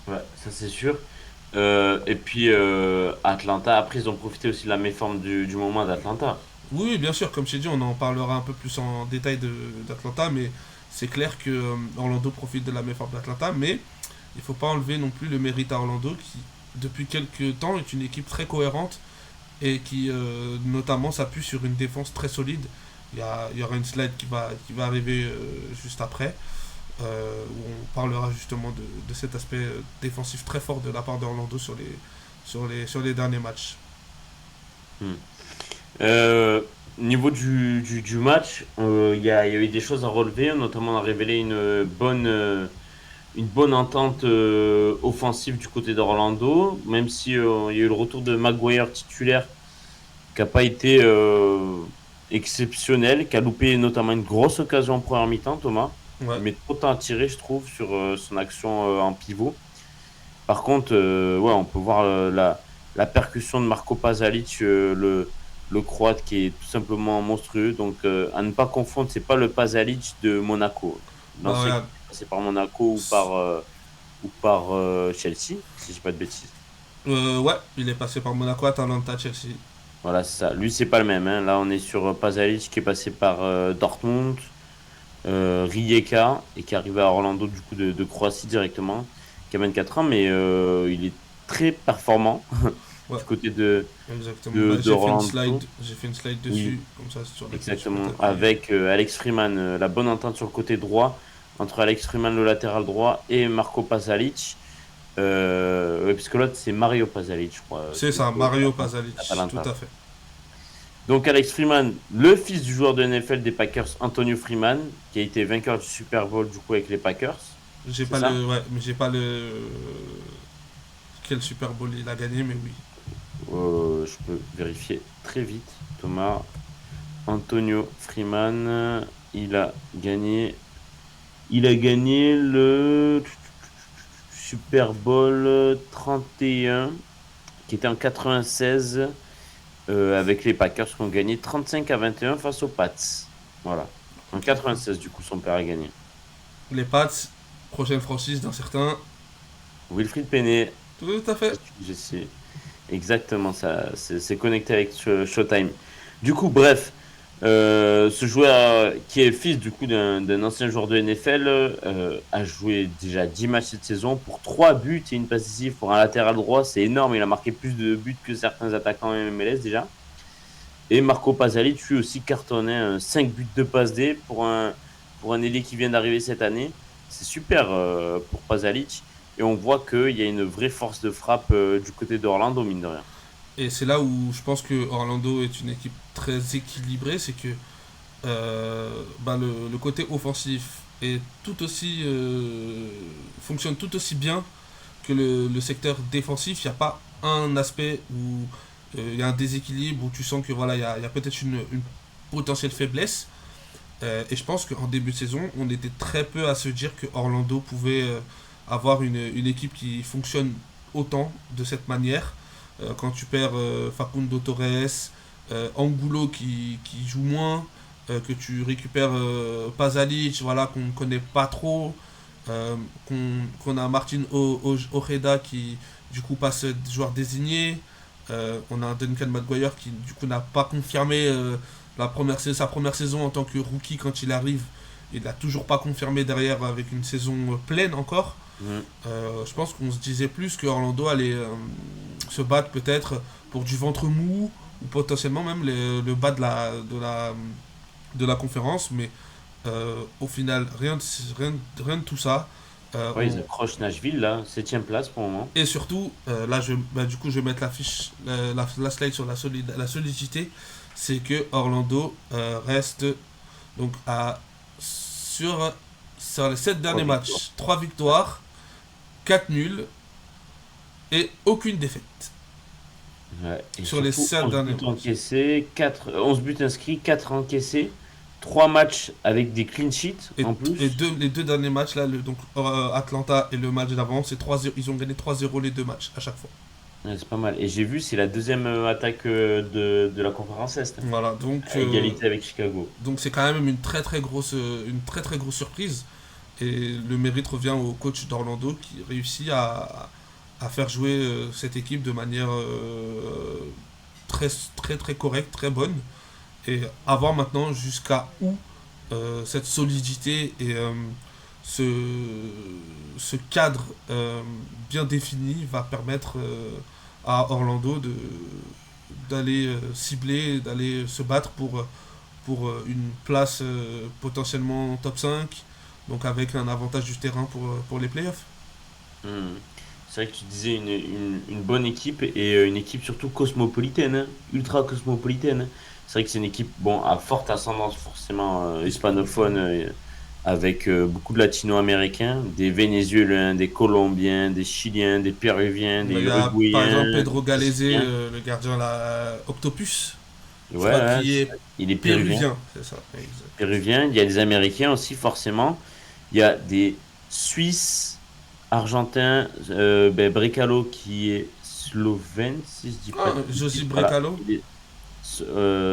Ouais, ça c'est sûr. Et puis Atlanta, après ils ont profité aussi de la méforme du moment d'Atlanta. Oui, bien sûr, comme je t'ai dit, on en parlera un peu plus en détail d'Atlanta, mais c'est clair que Orlando profite de la méforme d'Atlanta, mais il faut pas enlever non plus le mérite à Orlando qui, depuis quelques temps, est une équipe très cohérente et qui, notamment, s'appuie sur une défense très solide. Il y aura une slide qui va arriver juste après, où on parlera justement de cet aspect défensif très fort de la part d'Orlando sur les derniers matchs. Hmm. Euh, Niveau du match, il y a eu des choses à relever, notamment on a révélé une bonne entente offensive du côté d'Orlando, même si il y a eu le retour de Maguire titulaire qui n'a pas été exceptionnel, qui a loupé notamment une grosse occasion en première mi-temps, Thomas. Ouais. Il met trop de temps à tirer, je trouve, sur son action en pivot. Par contre, ouais, on peut voir la percussion de Marco Pasalic, le Croate, qui est tout simplement monstrueux. Donc, à ne pas confondre, c'est pas le Pasalic de Monaco. Bah, L'ancien qui regarde. est passé par Monaco ou par Chelsea, si je dis pas de bêtises. Ouais, il est passé par Monaco, Atalanta, Chelsea. Voilà, c'est ça. Lui, c'est pas le même, hein. Là, on est sur Pasalic qui est passé par Dortmund, Rijeka et qui est arrivé à Orlando du coup de Croatie directement, qui a 24 ans, mais il est très performant Ouais, du côté exactement. Bah, de Orlando. j'ai fait une slide Oui, dessus, comme ça sur laquelle tu peux exactement. t'appuyer. Avec Alex Freeman, la bonne entente sur le côté droit entre Alex Freeman, le latéral droit, et Marco Pasalic. Ouais, puisque l'autre, c'est Mario Pasalic, je crois, C'est ça, Mario Pasalic, tout Atalanta. à fait. Donc Alex Freeman, le fils du joueur de NFL des Packers, Antonio Freeman, qui a été vainqueur du Super Bowl du coup avec les Packers. J'ai C'est pas ça? le, ouais, mais j'ai pas le quel Super Bowl il a gagné, mais oui. Je peux vérifier très vite. Thomas, Antonio Freeman, il a gagné. Il a gagné le Super Bowl 31, qui était en 96, avec les Packers qui ont gagné 35-21 face aux Pats. Voilà. En Ok, cool. 96, du coup, son père a gagné. Les Pats, prochaine franchise d'un certain. Wilfried Penney, Tout à fait. je sais. Exactement, ça, c'est connecté avec Showtime. Du coup, bref, ce joueur qui est fils du coup d'un ancien joueur de NFL a joué déjà 10 matchs cette saison pour 3 buts et une passe décisive pour un latéral droit. C'est énorme, il a marqué plus de buts que certains attaquants en MLS déjà. Et Marco Pasalic, lui aussi cartonnait 5 buts de passe D pour un ailier qui vient d'arriver cette année. C'est super pour Pasalic. Et on voit qu'il y a une vraie force de frappe du côté d'Orlando, mine de rien. Et c'est là où je pense que Orlando est une équipe très équilibrée, c'est que le côté offensif est tout aussi fonctionne tout aussi bien que le secteur défensif. Il n'y a pas un aspect où il y a un déséquilibre, où tu sens que voilà, il y a peut-être une potentielle faiblesse. Et je pense qu'en début de saison, on était très peu à se dire que Orlando pouvait avoir une équipe qui fonctionne autant de cette manière. Quand tu perds Facundo Torres, Angulo qui joue moins, que tu récupères Pasalic, voilà, qu'on ne connaît pas trop, qu'on a Martin Ojeda qui du coup passe joueur désigné. On a un Duncan Maguire qui du coup n'a pas confirmé sa première saison en tant que rookie quand il arrive. Il n'a toujours pas confirmé derrière avec une saison pleine encore. Mm. Je pense qu'on se disait plus que Orlando allait se battre peut-être pour du ventre mou ou potentiellement même le bas de la conférence, mais au final, rien de tout ça. Ouais, ils accrochent Nashville, là, 7e place pour le moment. Et surtout, là, du coup, je vais mettre la fiche, la slide sur la solidité. C'est que Orlando reste donc sur les 7 3 derniers victoires. matchs, 3 victoires, 4 nuls et aucune défaite. Ouais. Et Sur les surtout, 7 11 derniers buts matchs. encaissés, 11 buts inscrits, 4 encaissés, 3 matchs avec des clean sheets en plus. Les deux derniers matchs, là, donc Atlanta et le match d'avant, c'est 3-0, ils ont gagné 3-0 les deux matchs à chaque fois. Ouais, c'est pas mal. Et j'ai vu, c'est la deuxième attaque de la conférence Est, hein, Voilà, à égalité avec Chicago. donc c'est quand même une très très grosse surprise. Et le mérite revient au coach d'Orlando qui réussit à faire jouer cette équipe de manière très très très correcte, très bonne. Et à voir maintenant jusqu'à où cette solidité et ce, ce cadre bien défini va permettre à Orlando d'aller cibler, d'aller se battre pour une place potentiellement top 5, donc avec un avantage du terrain pour les playoffs. Hmm. C'est vrai que tu disais une bonne équipe et une équipe surtout cosmopolitaine, hein, ultra cosmopolitaine, hein. C'est vrai que c'est une équipe bon, à forte ascendance forcément hispanophone, avec beaucoup de latino-américains, des Vénézuéliens, des Colombiens, des Chiliens, des Péruviens, des Il y a par exemple Uruguayens, Pedro des Galese, Brésiliens. le gardien là, Octopus, Ouais, je crois ouais, qu'il est il est péruvien. péruvien, c'est ça, exact. Péruvien, il y a des Américains aussi forcément. Il y a des Suisses, Argentins, Brecalo qui est slovène, si je dis pas Ah, de Josip bêtises. Voilà. Brecalo.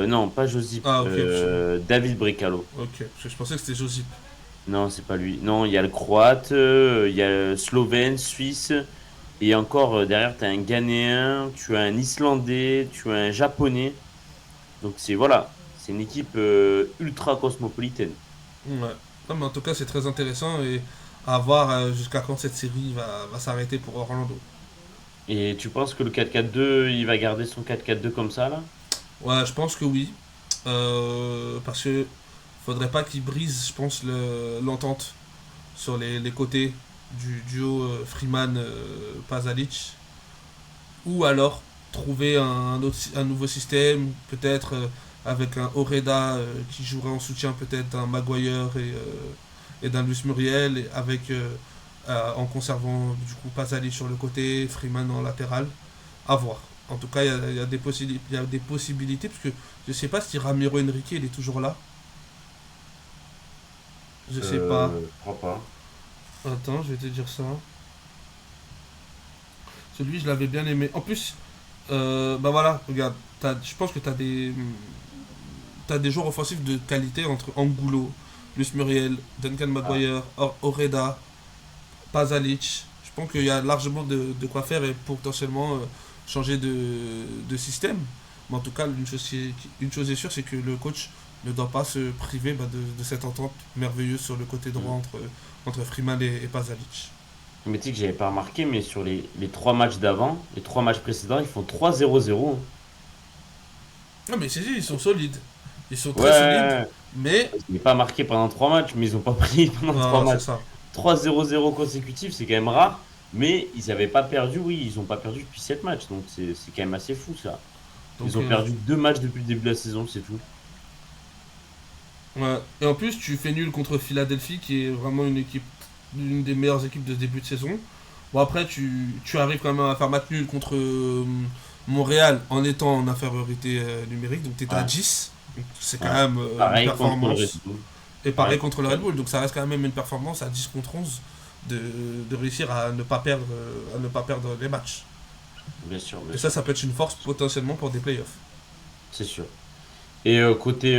Non, pas Josip, Ah, ok, David Brecalo. ok, parce que je pensais que c'était Josip. Non, c'est pas lui. Non, il y a le Croate, il y a le Slovène, Suisse, et encore derrière, tu as un Ghanéen, tu as un Islandais, tu as un Japonais. Donc c'est voilà, c'est une équipe ultra cosmopolitaine. Ouais. Non, mais en tout cas, c'est très intéressant et à voir jusqu'à quand cette série va s'arrêter pour Orlando. Et tu penses que le 4-4-2, il va garder son 4-4-2 comme ça, là? Ouais, je pense que oui. Parce que faudrait pas qu'il brise, je pense, l'entente sur les côtés du duo Freeman-Pasalic. Ou alors trouver un nouveau système, peut-être avec un Oreda qui jouerait en soutien peut-être d'un Maguire et d'un Luis Muriel, et avec en conservant du coup Pasalic sur le côté, Freeman en latéral. À voir. En tout cas, il y a des possibilités, parce que je sais pas si Ramiro Henrique il est toujours là. Je sais pas. Je crois pas. Attends, je vais te dire ça. Celui, je l'avais bien aimé. En plus, bah voilà, regarde, je pense que t'as des joueurs offensifs de qualité entre Angulo, Luis Muriel, Duncan Ah, Maguire, Oreda, Pasalic. Je pense qu'il y a largement de quoi faire et potentiellement changer de système. Mais en tout cas, une chose est sûre, c'est que le coach ne doit pas se priver de cette entente merveilleuse sur le côté droit mm. entre Freeman et Pasalic. Mais tu sais que j'avais pas remarqué, mais sur les trois matchs d'avant, les trois matchs précédents, ils font 3-0-0, hein. Non, mais c'est ils sont solides. Ils sont Ouais, très solides, ouais, mais. ouais. Ils n'ont pas marqué pendant trois matchs, mais ils ont pas pris pendant trois Non, c'est matchs. ça. 3-0-0 consécutifs, c'est quand même rare. Mais ils n'avaient pas perdu, oui, ils n'ont pas perdu depuis 7 matchs. Donc c'est quand même assez fou ça. Ils Donc, ont perdu deux matchs depuis le début de la saison, c'est tout. ouais. Et en plus, tu fais nul contre Philadelphie, qui est vraiment une des meilleures équipes de ce début de saison. Bon, après, tu arrives quand même à faire match nul contre Montréal en étant en infériorité numérique, donc tu étais à Ouais, 10. Donc, c'est quand ouais. même une Pareil contre le Red performance. Bull. Et pareil Pareil contre contre le le Red Red Bull, Bull. donc ça reste quand même une performance à 10 contre 11 de, de réussir à ne pas perdre les matchs. Bien sûr, bien Et ça, sûr. ça peut être une force potentiellement pour des playoffs. C'est sûr. Et côté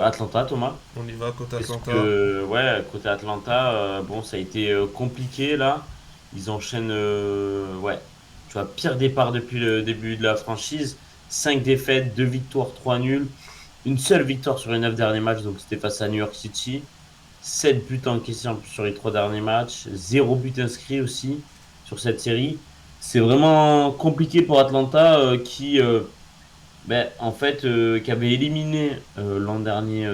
Atlanta, Thomas, On y va côté est-ce Atlanta. que, ouais, côté Atlanta, bon, ça a été compliqué là. Ils enchaînent, ouais, tu vois, pire départ depuis le début de la franchise. 5 défaites, 2 victoires, 3 nuls. Une seule victoire sur les 9 derniers matchs, donc c'était face à New York City. 7 buts encaissés en plus sur les 3 derniers matchs. 0 but inscrit aussi sur cette série. C'est vraiment compliqué pour Atlanta qui, ben, en fait, qui avait éliminé l'an dernier,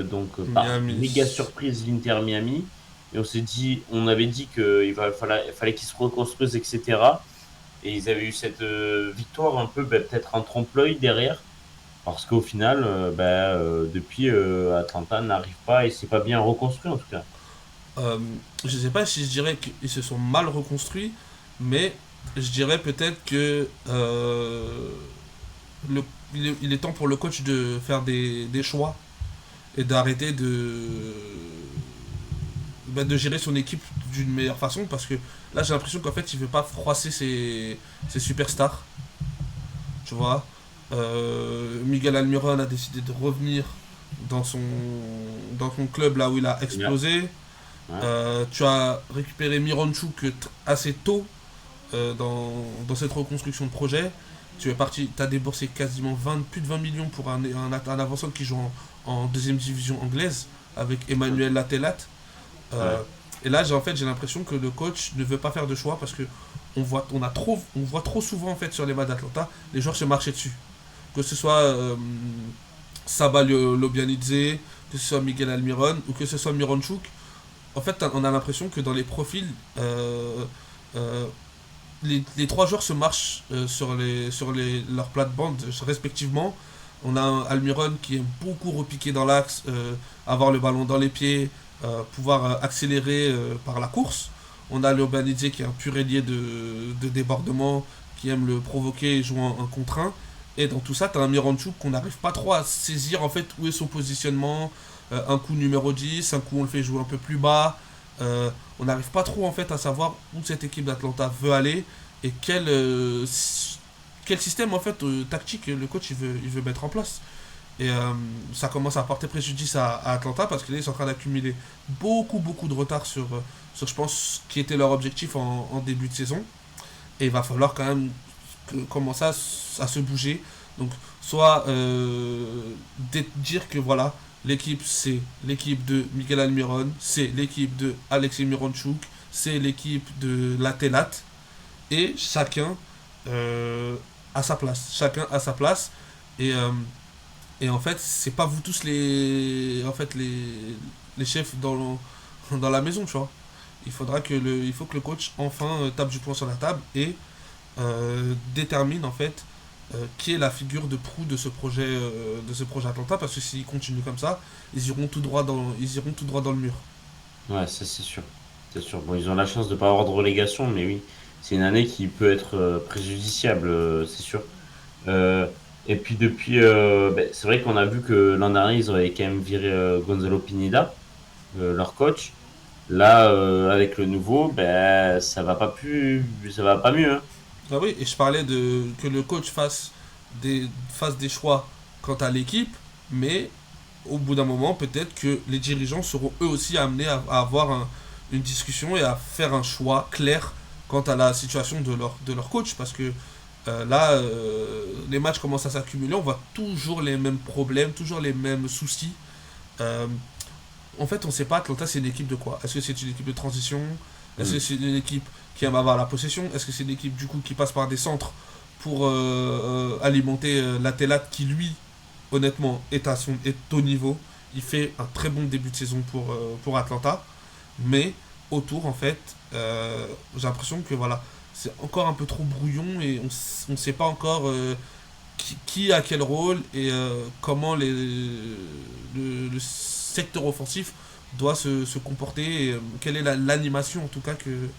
par Miami. méga surprise l'Inter Miami. Et on avait dit qu'il fallait qu'ils se reconstruisent, etc. Et ils avaient eu cette victoire un peu, ben, peut-être en trompe-l'œil derrière. Parce qu'au final, depuis, Atlanta n'arrive pas et c'est pas bien reconstruit en tout cas. Euh, je sais pas si je dirais qu'ils se sont mal reconstruits, mais je dirais peut-être que le, il est temps pour le coach de faire des choix et d'arrêter de gérer son équipe d'une meilleure façon parce que là j'ai l'impression qu'en fait il veut pas froisser ses superstars, tu vois. Miguel Almiron a décidé de revenir dans son, dans son club là où il a Ouais, explosé. ouais, Tu as récupéré Miranchuk assez tôt dans cette reconstruction de projet. Tu es parti, tu as déboursé quasiment plus de 20 millions pour un avançant qui joue en deuxième division anglaise avec Emmanuel Latelat. ouais, Euh, et là, j'ai l'impression que le coach ne veut pas faire de choix parce que on voit trop souvent en fait sur les matchs d'Atlanta les joueurs se marcher dessus. Que ce soit Saba Lobianidze, que ce soit Miguel Almiron ou que ce soit Miranchuk. En fait, on a l'impression que dans les profils, euh, les trois joueurs se marchent leurs plates-bandes respectivement. On a un Almiron qui aime beaucoup repiquer dans l'axe, avoir le ballon dans les pieds, pouvoir accélérer par la course. On a Urbanidze qui est un pur ailier de débordement, qui aime le provoquer et jouer un contre un. Et dans tout ça, tu as un Miranchuk qu'on n'arrive pas trop à saisir en fait où est son positionnement. Un coup numéro 10, un coup on le fait jouer un peu plus bas. On n'arrive pas trop en fait à savoir où cette équipe d'Atlanta veut aller et quel système en fait tactique le coach il veut mettre en place. Et ça commence à porter préjudice à Atlanta parce qu'ils sont en train d'accumuler beaucoup de retard sur je pense, qui était leur objectif en début de saison. Et il va falloir quand même commencer à se bouger. Donc, soit dire que voilà, l'équipe c'est l'équipe de Miguel Almiron, c'est l'équipe de Alexei Mironchuk, c'est l'équipe de Latelat, et chacun à sa place. Chacun à sa place. Et, euh, et en fait, c'est pas vous tous les chefs dans la maison, tu vois. Il faut que le coach enfin tape du poing sur la table et détermine en fait qui est la figure de proue de ce projet Atlanta parce que s'ils continuent comme ça, ils iront tout droit dans le mur. ouais, ça c'est sûr. C'est sûr. Bon, ils ont la chance de pas avoir de relégation, mais oui, c'est une année qui peut être préjudiciable, c'est sûr. Euh, et puis depuis, ben, c'est vrai qu'on a vu que l'an dernier, ils avaient quand même viré Gonzalo Pineda, leur coach. Là, avec le nouveau, ben, ça va pas mieux, hein. Ah oui, et je parlais de que le coach fasse des choix quant à l'équipe, mais au bout d'un moment, peut-être que les dirigeants seront eux aussi amenés à avoir une discussion et à faire un choix clair quant à la situation de leur coach. Parce que là, les matchs commencent à s'accumuler, on voit toujours les mêmes problèmes, toujours les mêmes soucis. Euh, En fait, on ne sait pas, Atlanta, c'est une équipe de quoi? Est-ce que c'est une équipe de transition? Est-ce que Mm. c'est une équipe qui aime avoir la possession? Est-ce que c'est une équipe, du coup, qui passe par des centres pour alimenter l'Atelat qui, lui, honnêtement, est au niveau. Il fait un très bon début de saison pour Atlanta. Mais autour, en fait, j'ai l'impression que voilà, c'est encore un peu trop brouillon et on ne sait pas encore qui a quel rôle et comment le secteur offensif doit se comporter et quelle est l'animation en tout cas que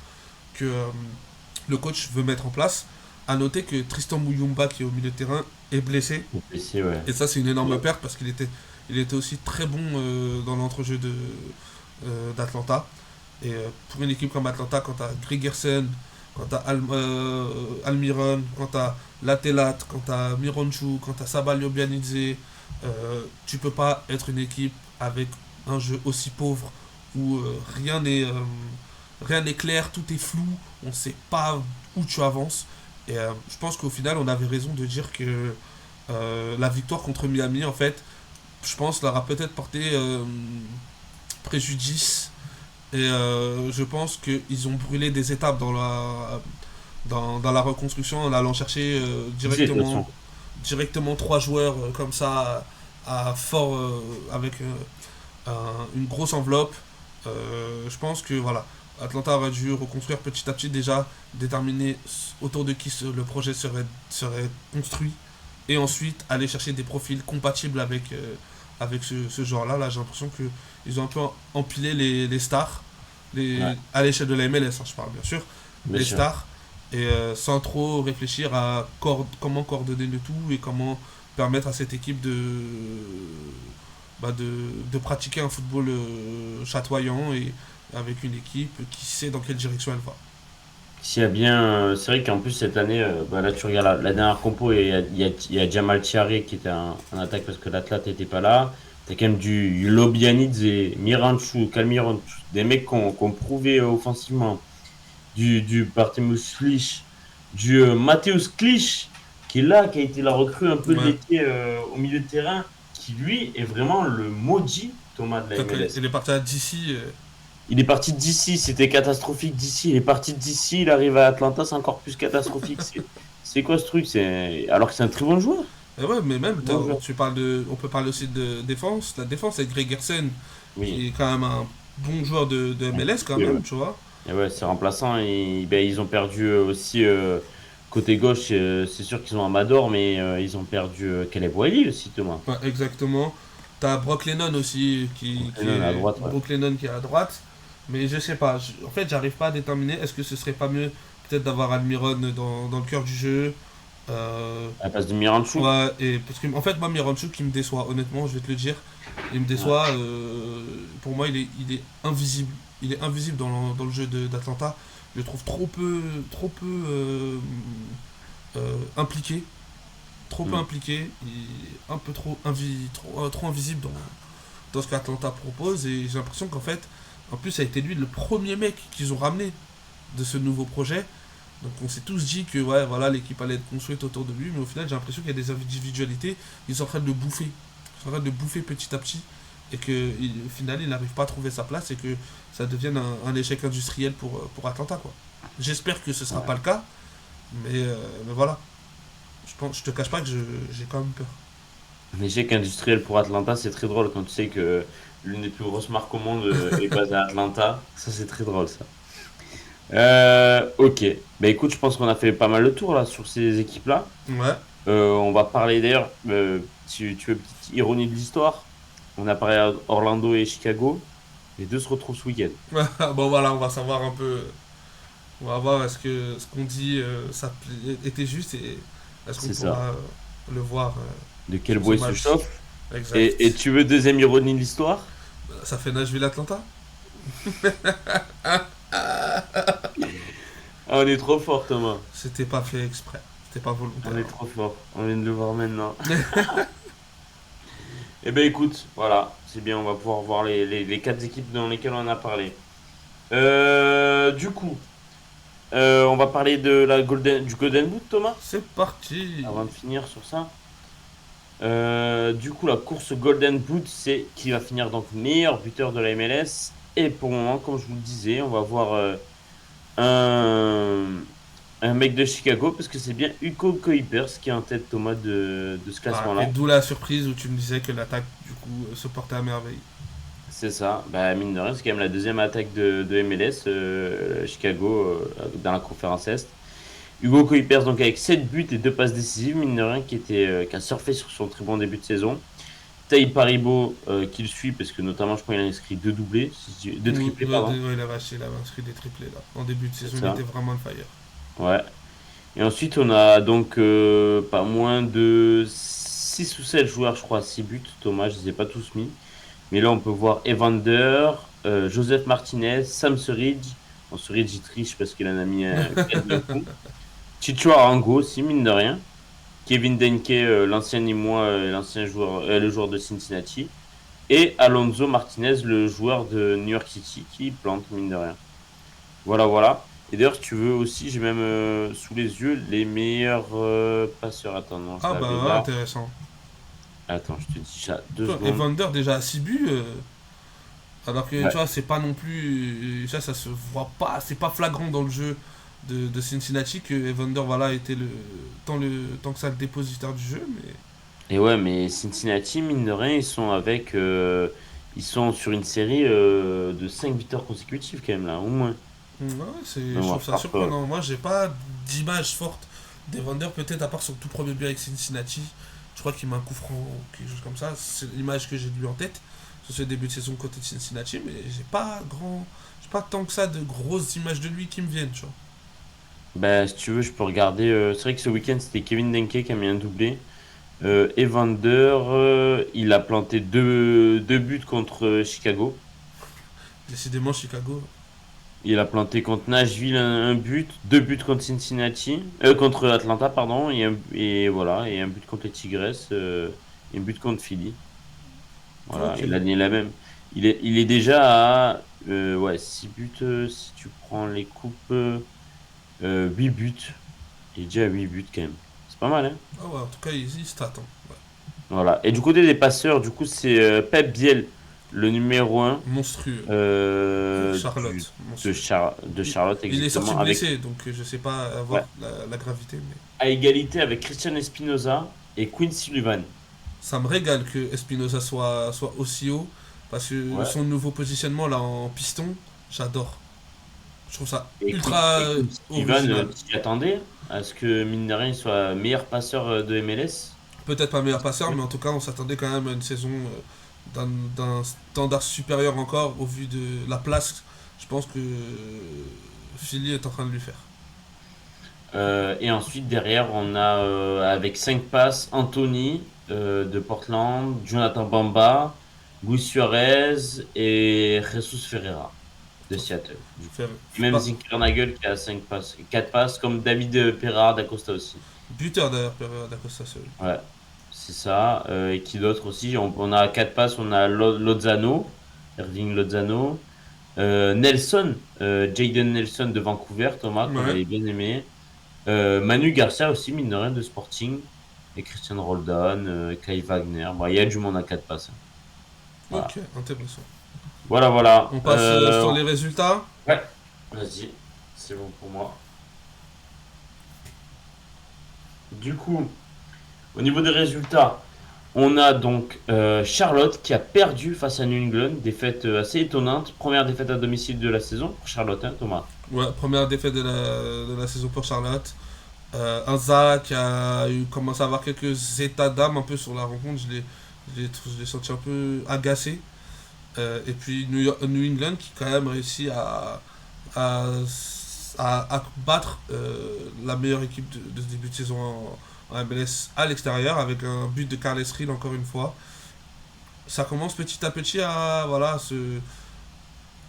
le coach veut mettre en place. À noter que Tristan Mouyumba qui est au milieu de terrain est blessé Ici, ouais. et ça c'est une énorme Ouais. perte parce il était aussi très bon dans l'entrejeu d'Atlanta. Et pour une équipe comme Atlanta, quand t'as Gregersen, quand t'as Almiron, quand t'as Latelat, quand t'as Mironchuk, quand t'as Sabalio Bianidze, tu peux pas être une équipe avec un jeu aussi pauvre où rien n'est clair, tout est flou, on sait pas où tu avances. Et je pense qu'au final, on avait raison de dire que la victoire contre Miami, en fait, je pense, leur a peut-être porté préjudice et je pense qu'ils ont brûlé des étapes dans la reconstruction en allant chercher Disais, de toute façon. directement trois joueurs comme ça à fort avec une grosse enveloppe. Je pense que voilà, Atlanta aurait dû reconstruire petit à petit déjà, déterminer autour de qui le projet serait construit et ensuite aller chercher des profils compatibles avec ce genre-là. Là, j'ai l'impression qu'ils ont un peu empilé les stars Ouais, à l'échelle de la MLS, hein, je parle bien sûr, bien les sûr. stars, et sans trop réfléchir à comment coordonner le tout et comment permettre à cette équipe de pratiquer un football chatoyant et avec une équipe qui sait dans quelle direction elle va. S'il y a bien, c'est vrai qu'en plus cette année, bah là tu regardes la dernière compo et il y a Jamal Thiaré qui était en attaque parce que l'Atlat n'était pas là. T'as quand même du Lobianidze, Miranchuk, Kalmiran, des mecs qui ont prouvé offensivement. Du Bartemus Klich, du Mateusz Klich, qui est là, qui a été la recrue un peu de Ouais. l'été au milieu de terrain, qui lui est vraiment le maudit Thomas de la Quand MLS. il est parti à DC, Il est parti d'ici, c'était catastrophique d'ici. Il est parti d'ici, il arrive à Atlanta, c'est encore plus catastrophique. C'est quoi ce truc? Alors que c'est un très bon joueur. et ouais, mais même, Bon joueur. on peut parler aussi de défense. La défense avec Gregersen, qui Oui. est quand même un bon joueur de MLS quand Et ouais, même, tu vois. et ouais, c'est remplaçant. Et, ben, ils ont perdu aussi côté gauche. C'est sûr qu'ils ont Amador, mais ils ont perdu Caleb Wiley aussi, Thomas. Ouais, exactement. T'as Brock Lennon aussi, Donc, qui Lennon à est droite, ouais. Brock Lennon qui est à droite. Mais je sais pas. En fait, j'arrive pas à déterminer. Est-ce que ce serait pas mieux peut-être d'avoir Almiron dans le cœur du jeu. À la place de Miranchuk. Ouais, et parce que en fait, moi, Miranchuk, il me déçoit. Honnêtement, je vais te le dire. Il me Ouais. déçoit. Pour moi, il est invisible. Il est invisible dans le jeu d'Atlanta. Je le trouve trop peu impliqué, trop peu Mm. impliqué, il est un peu trop invisible dans ce qu'Atlanta propose et j'ai l'impression qu'en fait, en plus, ça a été lui le premier mec qu'ils ont ramené de ce nouveau projet. Donc on s'est tous dit que ouais, voilà, l'équipe allait être construite autour de lui, mais au final, j'ai l'impression qu'il y a des individualités, ils sont en train de le bouffer. Ils sont en train de le bouffer petit à petit et qu'au final, il n'arrive pas à trouver sa place et que ça devienne un échec industriel pour Atlanta, quoi. J'espère que ce sera Ouais. pas le cas, mais voilà. Je te cache pas que j'ai quand même peur. Un échec industriel pour Atlanta, c'est très drôle quand tu sais que l'une des plus grosses marques au monde est basée à Atlanta. Ça, c'est très drôle, ça. Ok. Bah écoute, je pense qu'on a fait pas mal le tour là sur ces équipes-là. Ouais. On va parler d'ailleurs, si tu veux, petite ironie de l'histoire. On a parlé à Orlando et Chicago. Les deux se retrouvent ce week-end. Bon voilà, on va savoir un peu. On va voir est-ce que ce qu'on dit était juste et est-ce qu'on C'est ça. pourra le voir De quel sur ce bois il se match. chauffe. Et Exact. tu veux deuxième ironie de l'histoire? Ça fait Nashville Atlanta. Ah, on est trop fort, Thomas. C'était pas fait exprès. C'était pas On volontaire. est trop fort. On vient de le voir maintenant. Eh ben écoute, voilà, c'est bien, on va pouvoir voir les quatre équipes dans lesquelles on a parlé. Du coup, on va parler de du Golden Boot, Thomas, C'est parti. avant de finir sur ça. Du coup, la course Golden Boot, c'est qui va finir donc meilleur buteur de la MLS. Et pour le moment, comme je vous le disais, on va voir un, un mec de Chicago, parce que c'est bien Hugo Kuipers qui est en tête, Thomas, de ce Voilà. Et classement-là. d'où la surprise où tu me disais que l'attaque, du coup, se portait à merveille. C'est ça. Bah, mine de rien, c'est quand même la deuxième attaque de MLS, Chicago, dans la conférence Est. Hugo Kuipers, donc avec 7 buts et 2 passes décisives, mine de rien, qui a surfé sur son très bon début de saison. Taï Paribo, qui le suit, parce que notamment, je crois qu'il a inscrit deux doublés, deux triplés, Ouais, pardon. il avait inscrit des triplés là. En début de C'est saison, il ça. était vraiment on fire. Ouais. Et ensuite, on a donc pas moins de 6 ou 7 joueurs, je crois, 6 buts. Thomas, je ne les ai pas tous mis. Mais là, on peut voir Evander, Joseph Martinez, Sam Surridge. Bon, Surridge, il triche parce qu'il en a mis un 4 d'un coup. Chicho Arango aussi, mine de rien. Kevin Denke, l'ancien Nîmois, l'ancien joueur, le joueur de Cincinnati. Et Alonso Martinez, le joueur de New York City, qui plante, mine de rien. Voilà, voilà. Et d'ailleurs, si tu veux aussi, j'ai même sous les yeux les meilleurs passeurs. Attends, non, je Ah l'avais bah là. intéressant. Attends, je te dis ça, deux Toi, secondes. Evander déjà à 6 buts, alors que tu Ouais. vois, c'est pas non plus. Ça se voit pas, c'est pas flagrant dans le jeu de Cincinnati que Evander voilà, était tant que ça le dépositeur du jeu, mais. Et ouais, mais Cincinnati, mine de rien, ils sont sur une série de 5 victoires consécutives, quand même, là, au moins. Ouais, je Non, on trouve ça frappe. surprenant. Moi, j'ai pas d'image forte d'Evander, peut-être à part son tout premier but avec Cincinnati. Je crois qu'il met un coup franc ou quelque chose comme ça. C'est l'image que j'ai de lui en tête sur ce début de saison côté de Cincinnati, mais j'ai pas tant que ça de grosses images de lui qui me viennent, tu vois. Bah, si tu veux, je peux regarder. C'est vrai que ce week-end, c'était Kevin Denke qui a mis un doublé. Evander, il a planté deux buts contre Chicago. Décidément, Chicago. Il a planté contre Nashville un but, deux buts contre Cincinnati, contre Atlanta, pardon, et voilà, et un but contre les Tigres, et un but contre Philly. Voilà, Ok. il a même, il est déjà à ouais, 6 buts si tu prends les coupes, 8 buts. Il est déjà à 8 buts quand même. C'est pas mal, hein? Ah ouais, en tout cas, il stat, hein. Ouais. Voilà. Et du côté des passeurs, du coup, c'est Pep Biel, le numéro un Monstrueux. euh, du, Charlotte, monstrueux. De Il, Charlotte, il est sorti exactement, avec blessé, donc je sais pas ouais, avoir la gravité, mais à égalité avec Christian Espinoza et Quinn Sullivan. ça me régale que Espinosa soit aussi haut, parce que Ouais. son nouveau positionnement là en piston, j'adore. Je trouve ça Et ultra Quinn Sullivan, original. tu t'y attendais à ce que, mine de rien, il soit meilleur passeur de MLS? Peut-être pas meilleur passeur, mais en tout cas, on s'attendait quand même à une saison d'un standard supérieur encore au vu de la place. Je pense que Philly est en train de lui faire. Et ensuite, derrière, on a avec 5 passes Anthony de Portland, Jonathan Bamba, Luis Suarez et Jesus Ferreira de Seattle. Du coup. Faire, Et même pas, Zinkernagel qui a 5 passes, 4 passes, comme David Pereira d'Acosta aussi. buteur d'ailleurs, d'Acosta seul. Ouais, c'est ça. Et qui d'autre aussi? On a 4 passes, on a Lozano, Erving Lozano, Nelson, Jaden Nelson de Vancouver, Thomas, qu'on Ouais, avait bien aimé. Manu Garcia aussi, mine de rien, de Sporting. Et Christian Roldan, Kai Wagner. Bon, il y a du monde à 4 passes, hein. ok, Voilà. intéressant. Voilà, voilà. On passe sur les résultats. Ouais, vas-y, c'est bon pour moi. Du coup, au niveau des résultats, on a donc Charlotte qui a perdu face à New England. Défaite assez étonnante. Première défaite à domicile de la saison pour Charlotte, hein, Thomas. Ouais, première défaite de la saison pour Charlotte. Un Zaha qui a commencé à avoir quelques états d'âme un peu sur la rencontre. Je l'ai senti un peu agacé. Et puis New England qui quand même réussit à, à battre la meilleure équipe de ce début de saison en MLS à l'extérieur avec un but de Carles Reed encore une fois. Ça commence petit à petit voilà,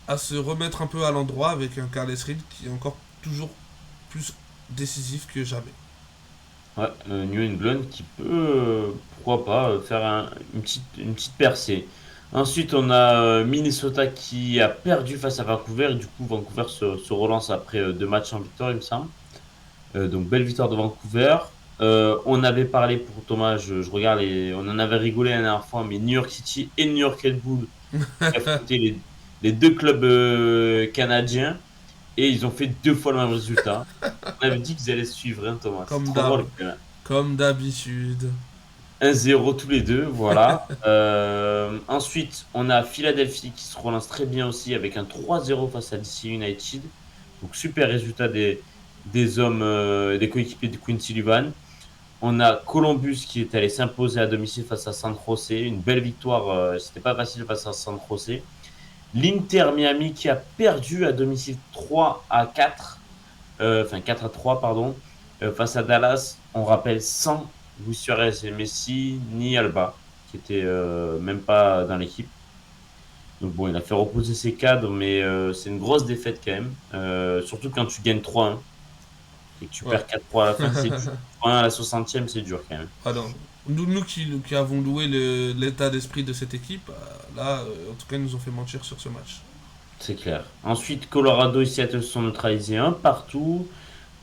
à se remettre un peu à l'endroit avec un Carles Reed qui est encore toujours plus décisif que jamais. Ouais, New England qui peut, pourquoi pas, faire une petite percée. Ensuite, on a Minnesota qui a perdu face à Vancouver. Et du coup, Vancouver se relance après 2 matchs en victoire, il me semble. Donc, belle victoire de Vancouver. On avait parlé pour Thomas, je regarde, on en avait rigolé la dernière fois, mais New York City et New York Red Bull qui affrontaient les deux clubs canadiens. Et ils ont fait 2 fois le même résultat. On avait dit qu'ils allaient se suivre, hein, Thomas. C'est Comme trop d'hab. drôle, quand même. Comme d'habitude. 1-0 tous les deux, voilà. Ensuite, on a Philadelphie qui se relance très bien aussi avec un 3-0 face à DC United. Donc super résultat des hommes, des coéquipiers de Quinn Sullivan. On a Columbus qui est allé s'imposer à domicile face à San Jose. Une belle victoire, c'était pas facile face à San Jose. L'Inter Miami qui a perdu à domicile 3-4, enfin 4-3 pardon, face à Dallas. On rappelle sans Luis Suarez et Messi, ni Alba, qui était même pas dans l'équipe. Donc bon, il a fait reposer ses cadres, mais c'est une grosse défaite quand même. Surtout quand tu gagnes 3-1 et que tu Ouais. perds 4-3 à la fin, c'est dur. 3-1 à la 60e, c'est dur quand même. Ah non. Nous qui avons loué l'état d'esprit de cette équipe, là, en tout cas, ils nous ont fait mentir sur ce match. C'est clair. Ensuite, Colorado et Seattle se sont neutralisés un partout.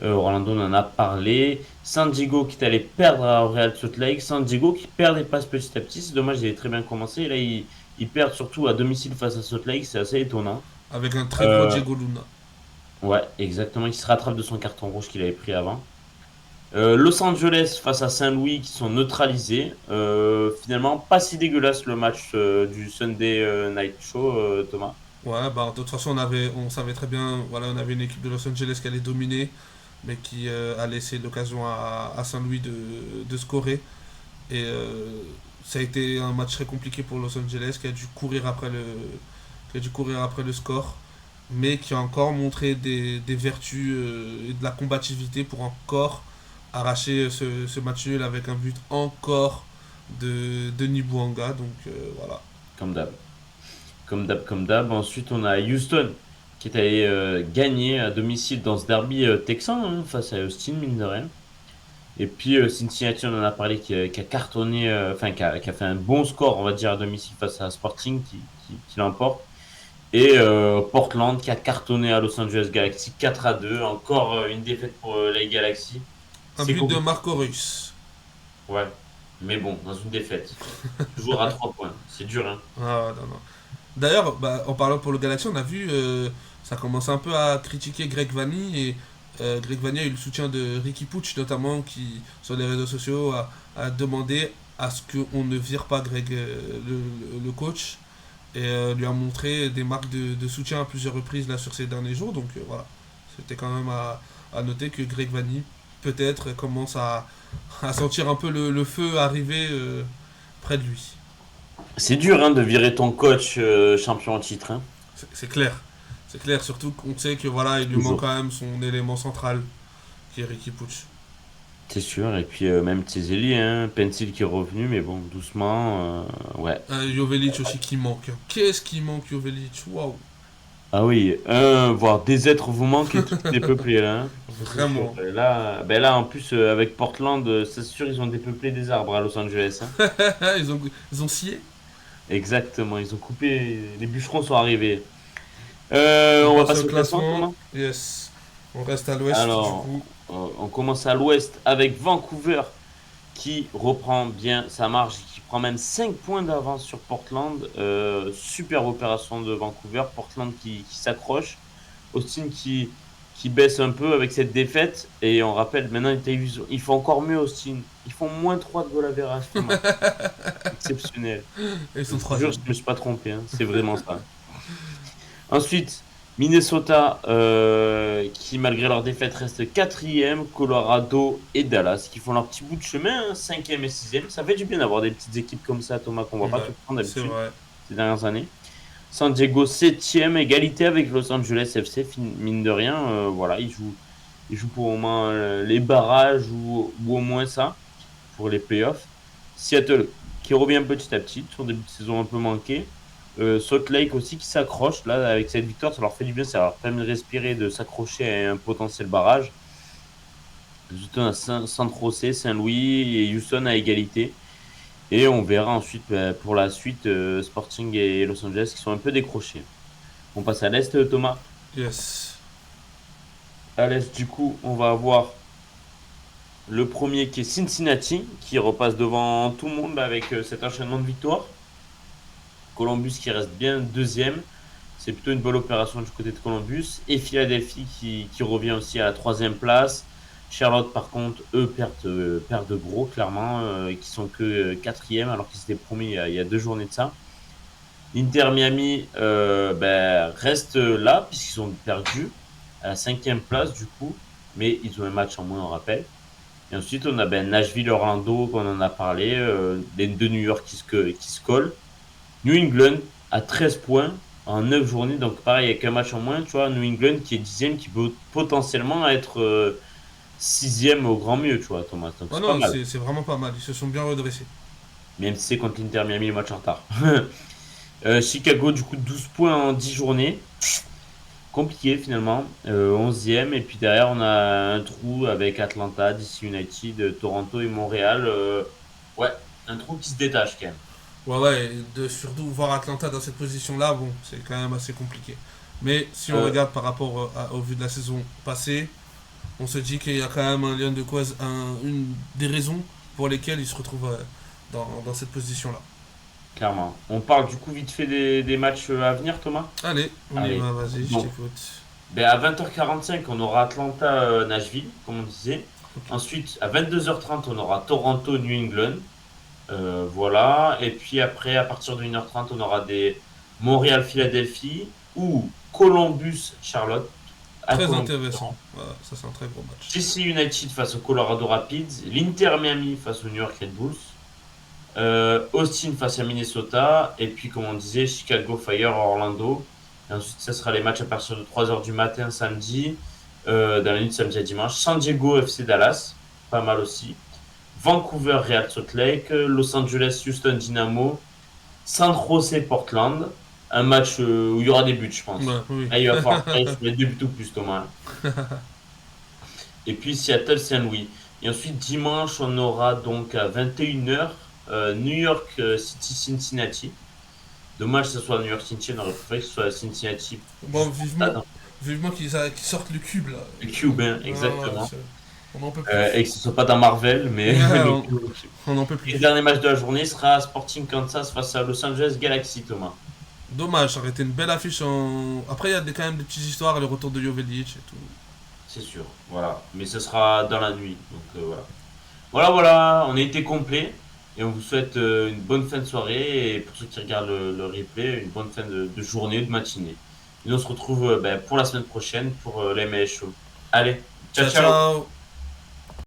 Orlando en a parlé. San Diego qui est allé perdre à Real Salt Lake. San Diego qui perd des passes petit à petit. C'est dommage, il avait très bien commencé. Et là, ils perdent surtout à domicile face à Salt Lake. C'est assez étonnant. Avec un très gros Euh, Diego Luna. ouais, exactement. Il se rattrape de son carton rouge qu'il avait pris avant. Los Angeles face à Saint-Louis qui sont neutralisés. Finalement, pas si dégueulasse le match du Sunday Night Show, Thomas. Ouais, bah de toute façon, on savait très bien, voilà, on avait une équipe de Los Angeles qui allait dominer, mais qui a laissé l'occasion à Saint-Louis de scorer. Et ça a été un match très compliqué pour Los Angeles qui a dû courir après le score, mais qui a encore montré des vertus et de la combativité pour encore arracher ce match nul avec un but encore de Denis Bouanga. Donc voilà. Comme d'hab. Comme d'hab, comme d'hab. Ensuite, on a Houston qui est allé gagner à domicile dans ce derby texan hein, face à Austin, mine de rien. Et puis Cincinnati, on en a parlé, qui a cartonné, enfin qui a fait un bon score, on va dire, à domicile face à Sporting qui l'emporte. Et Portland qui a cartonné à Los Angeles Galaxy 4-2. Encore une défaite pour les Galaxy. Un C'est but de compliqué. Marco Reus. Ouais. Mais bon, dans une défaite. Toujours à 3 points. C'est dur, hein. Ah, non, non. D'ailleurs, bah, en parlant pour le Galaxy, on a vu, ça commence un peu à critiquer Greg Vanny et Greg Vanny a eu le soutien de Ricky Pucci notamment qui sur les réseaux sociaux a demandé à ce qu'on ne vire pas Greg le coach et lui a montré des marques de soutien à plusieurs reprises là sur ces derniers jours. Donc voilà, c'était quand même à noter que Greg Vanny peut-être commence à sentir un peu le feu arriver près de lui. C'est dur hein, de virer ton coach champion en titre. Hein. C'est clair. C'est clair, surtout qu'on sait que voilà, il lui manque Toujours. quand même son élément central, qui est Ricky Pucci. C'est sûr. Et puis même Cézeli, hein, Pencil qui est revenu, mais bon, doucement. Ouais. Jovelic aussi qui manque. Qu'est-ce qui manque Jovelic? Waouh. Ah oui, voire des êtres vous manquent et tout est dépeuplé là. Hein. Ça, c'est sûr. Vraiment. Et là, en plus, avec Portland, c'est sûr, ils ont dépeuplé des arbres à Los Angeles. Hein. ils ont scié. Exactement, ils ont coupé. Les bûcherons sont arrivés. On On va passe au passer au classement, classement. Thomas. Yes. On reste à l'ouest du Alors, coup. on commence à l'ouest avec Vancouver qui reprend bien sa marge, qui prend même 5 points d'avance sur Portland. Superbe opération de Vancouver. Portland qui s'accroche. Austin qui baisse un peu avec cette défaite. Et on rappelle, maintenant, il faut encore mieux, Austin. Ils font -3 de goal average, Thomas. Exceptionnel. Ils Je sont te jure, troisième. je ne me suis pas trompé. Hein. C'est vraiment ça. Ensuite, Minnesota, qui malgré leur défaite reste quatrième, Colorado et Dallas, qui font leur petit bout de chemin, hein, cinquième et sixième. Ça fait du bien d'avoir des petites équipes comme ça, Thomas, qu'on ne voit pas Ouais, tout le temps c'est d'habitude vrai. ces dernières années. San Diego, septième, égalité avec Los Angeles FC, mine de rien. Voilà, ils jouent pour au moins les barrages ou au moins ça, pour les playoffs. Seattle, qui revient petit à petit, sur des saisons un peu manquées. Salt Lake aussi qui s'accroche là avec cette victoire, ça leur fait du bien, ça leur permet de respirer, de s'accrocher à un potentiel barrage. Ensuite, on a San José, Saint-Louis et Houston à égalité. Et on verra ensuite pour la suite Sporting et Los Angeles qui sont un peu décrochés. On passe à l'Est, Thomas. Yes. À l'Est, du coup, on va avoir le premier qui est Cincinnati, qui repasse devant tout le monde avec cet enchaînement de victoires. Columbus qui reste bien deuxième. C'est plutôt une bonne opération du côté de Columbus. Et Philadelphie qui revient aussi à la troisième place. Charlotte, par contre, eux perdent gros, clairement, et qui sont que quatrième, alors qu'ils étaient promis il y a 2 journées de ça. L'Inter Miami reste là, puisqu'ils ont perdu à la cinquième place, du coup. Mais ils ont un match en moins, on rappelle. Et ensuite, on a Nashville, Orlando, qu'on en a parlé, les deux New York qui se collent. New England à 13 points en 9 journées, donc pareil, avec un match en moins, tu vois, New England qui est dixième, qui peut potentiellement être sixième au grand mieux, tu vois, Thomas. Donc Oh c'est pas non, mal. c'est vraiment pas mal. Ils se sont bien redressés. Même si c'est contre l'Inter Miami, le match en retard. Chicago, du coup, 12 points en 10 journées. Compliqué finalement, 11e. Et puis derrière, on a un trou avec Atlanta, DC United, Toronto et Montréal. Ouais, un trou qui se détache quand même. Ouais, ouais, et de surtout voir Atlanta dans cette position-là, bon, c'est quand même assez compliqué. Mais si on Euh, regarde par rapport au vu de la saison passée, on se dit qu'il y a quand même un lien de cause, une des raisons pour lesquelles ils se retrouvent dans cette position-là. Clairement. On parle du coup vite fait des matchs à venir, Thomas? Allez, on y Allez. va, vas-y, je Donc, t'écoute. à 20h45, on aura Atlanta-Nashville, comme on disait. Ok. Ensuite, à 22h30, on aura Toronto-New England. Voilà. Et puis après, à partir de 1h30, on aura des Montréal-Philadelphie ou Columbus-Charlotte à Très Columbus. intéressant. Voilà, ça c'est un très gros match. DC United face au Colorado Rapids. L'Inter Miami face au New York Red Bulls. Austin face à Minnesota. Et puis, comme on disait, Chicago Fire à Orlando. Et ensuite, ça sera les matchs à partir de 3h du matin samedi. Dans la nuit de samedi à dimanche. San Diego FC Dallas. Pas mal aussi. Vancouver Real Salt Lake. Los Angeles Houston Dynamo. San Jose Portland. Un match où il y aura des buts, je Ouais, pense. oui. Là, il va falloir parier sur les 2 buts ou plus, Thomas. Et puis Seattle Saint-Louis. Et ensuite, dimanche, on aura donc à 21h New York City Cincinnati. Dommage que ce soit New York City, on aurait préféré que ce soit Cincinnati Bon, juste pour ça, vivement, dans vivement qu'ils sortent le cube là. le Cube, hein, Ah, ouais, exactement. on n'en peut plus. Et que ce soit pas dans Marvel, mais Ouais, le on Cube. on n'en peut Et le plus. dernier match de la journée sera Sporting Kansas face à Los Angeles Galaxy, Thomas. Dommage, ça aurait été une belle affiche en. Après, il y a quand même des petites histoires, le retour de Joveljic et tout. C'est sûr, voilà. Mais ce sera dans la nuit, donc voilà. Voilà, voilà, on a été complet et on vous souhaite une bonne fin de soirée et pour ceux qui regardent le replay, une bonne fin de journée, de matinée. Et on se retrouve pour la semaine prochaine pour la MLS Show. Allez, ciao, Ciao, ciao! ciao!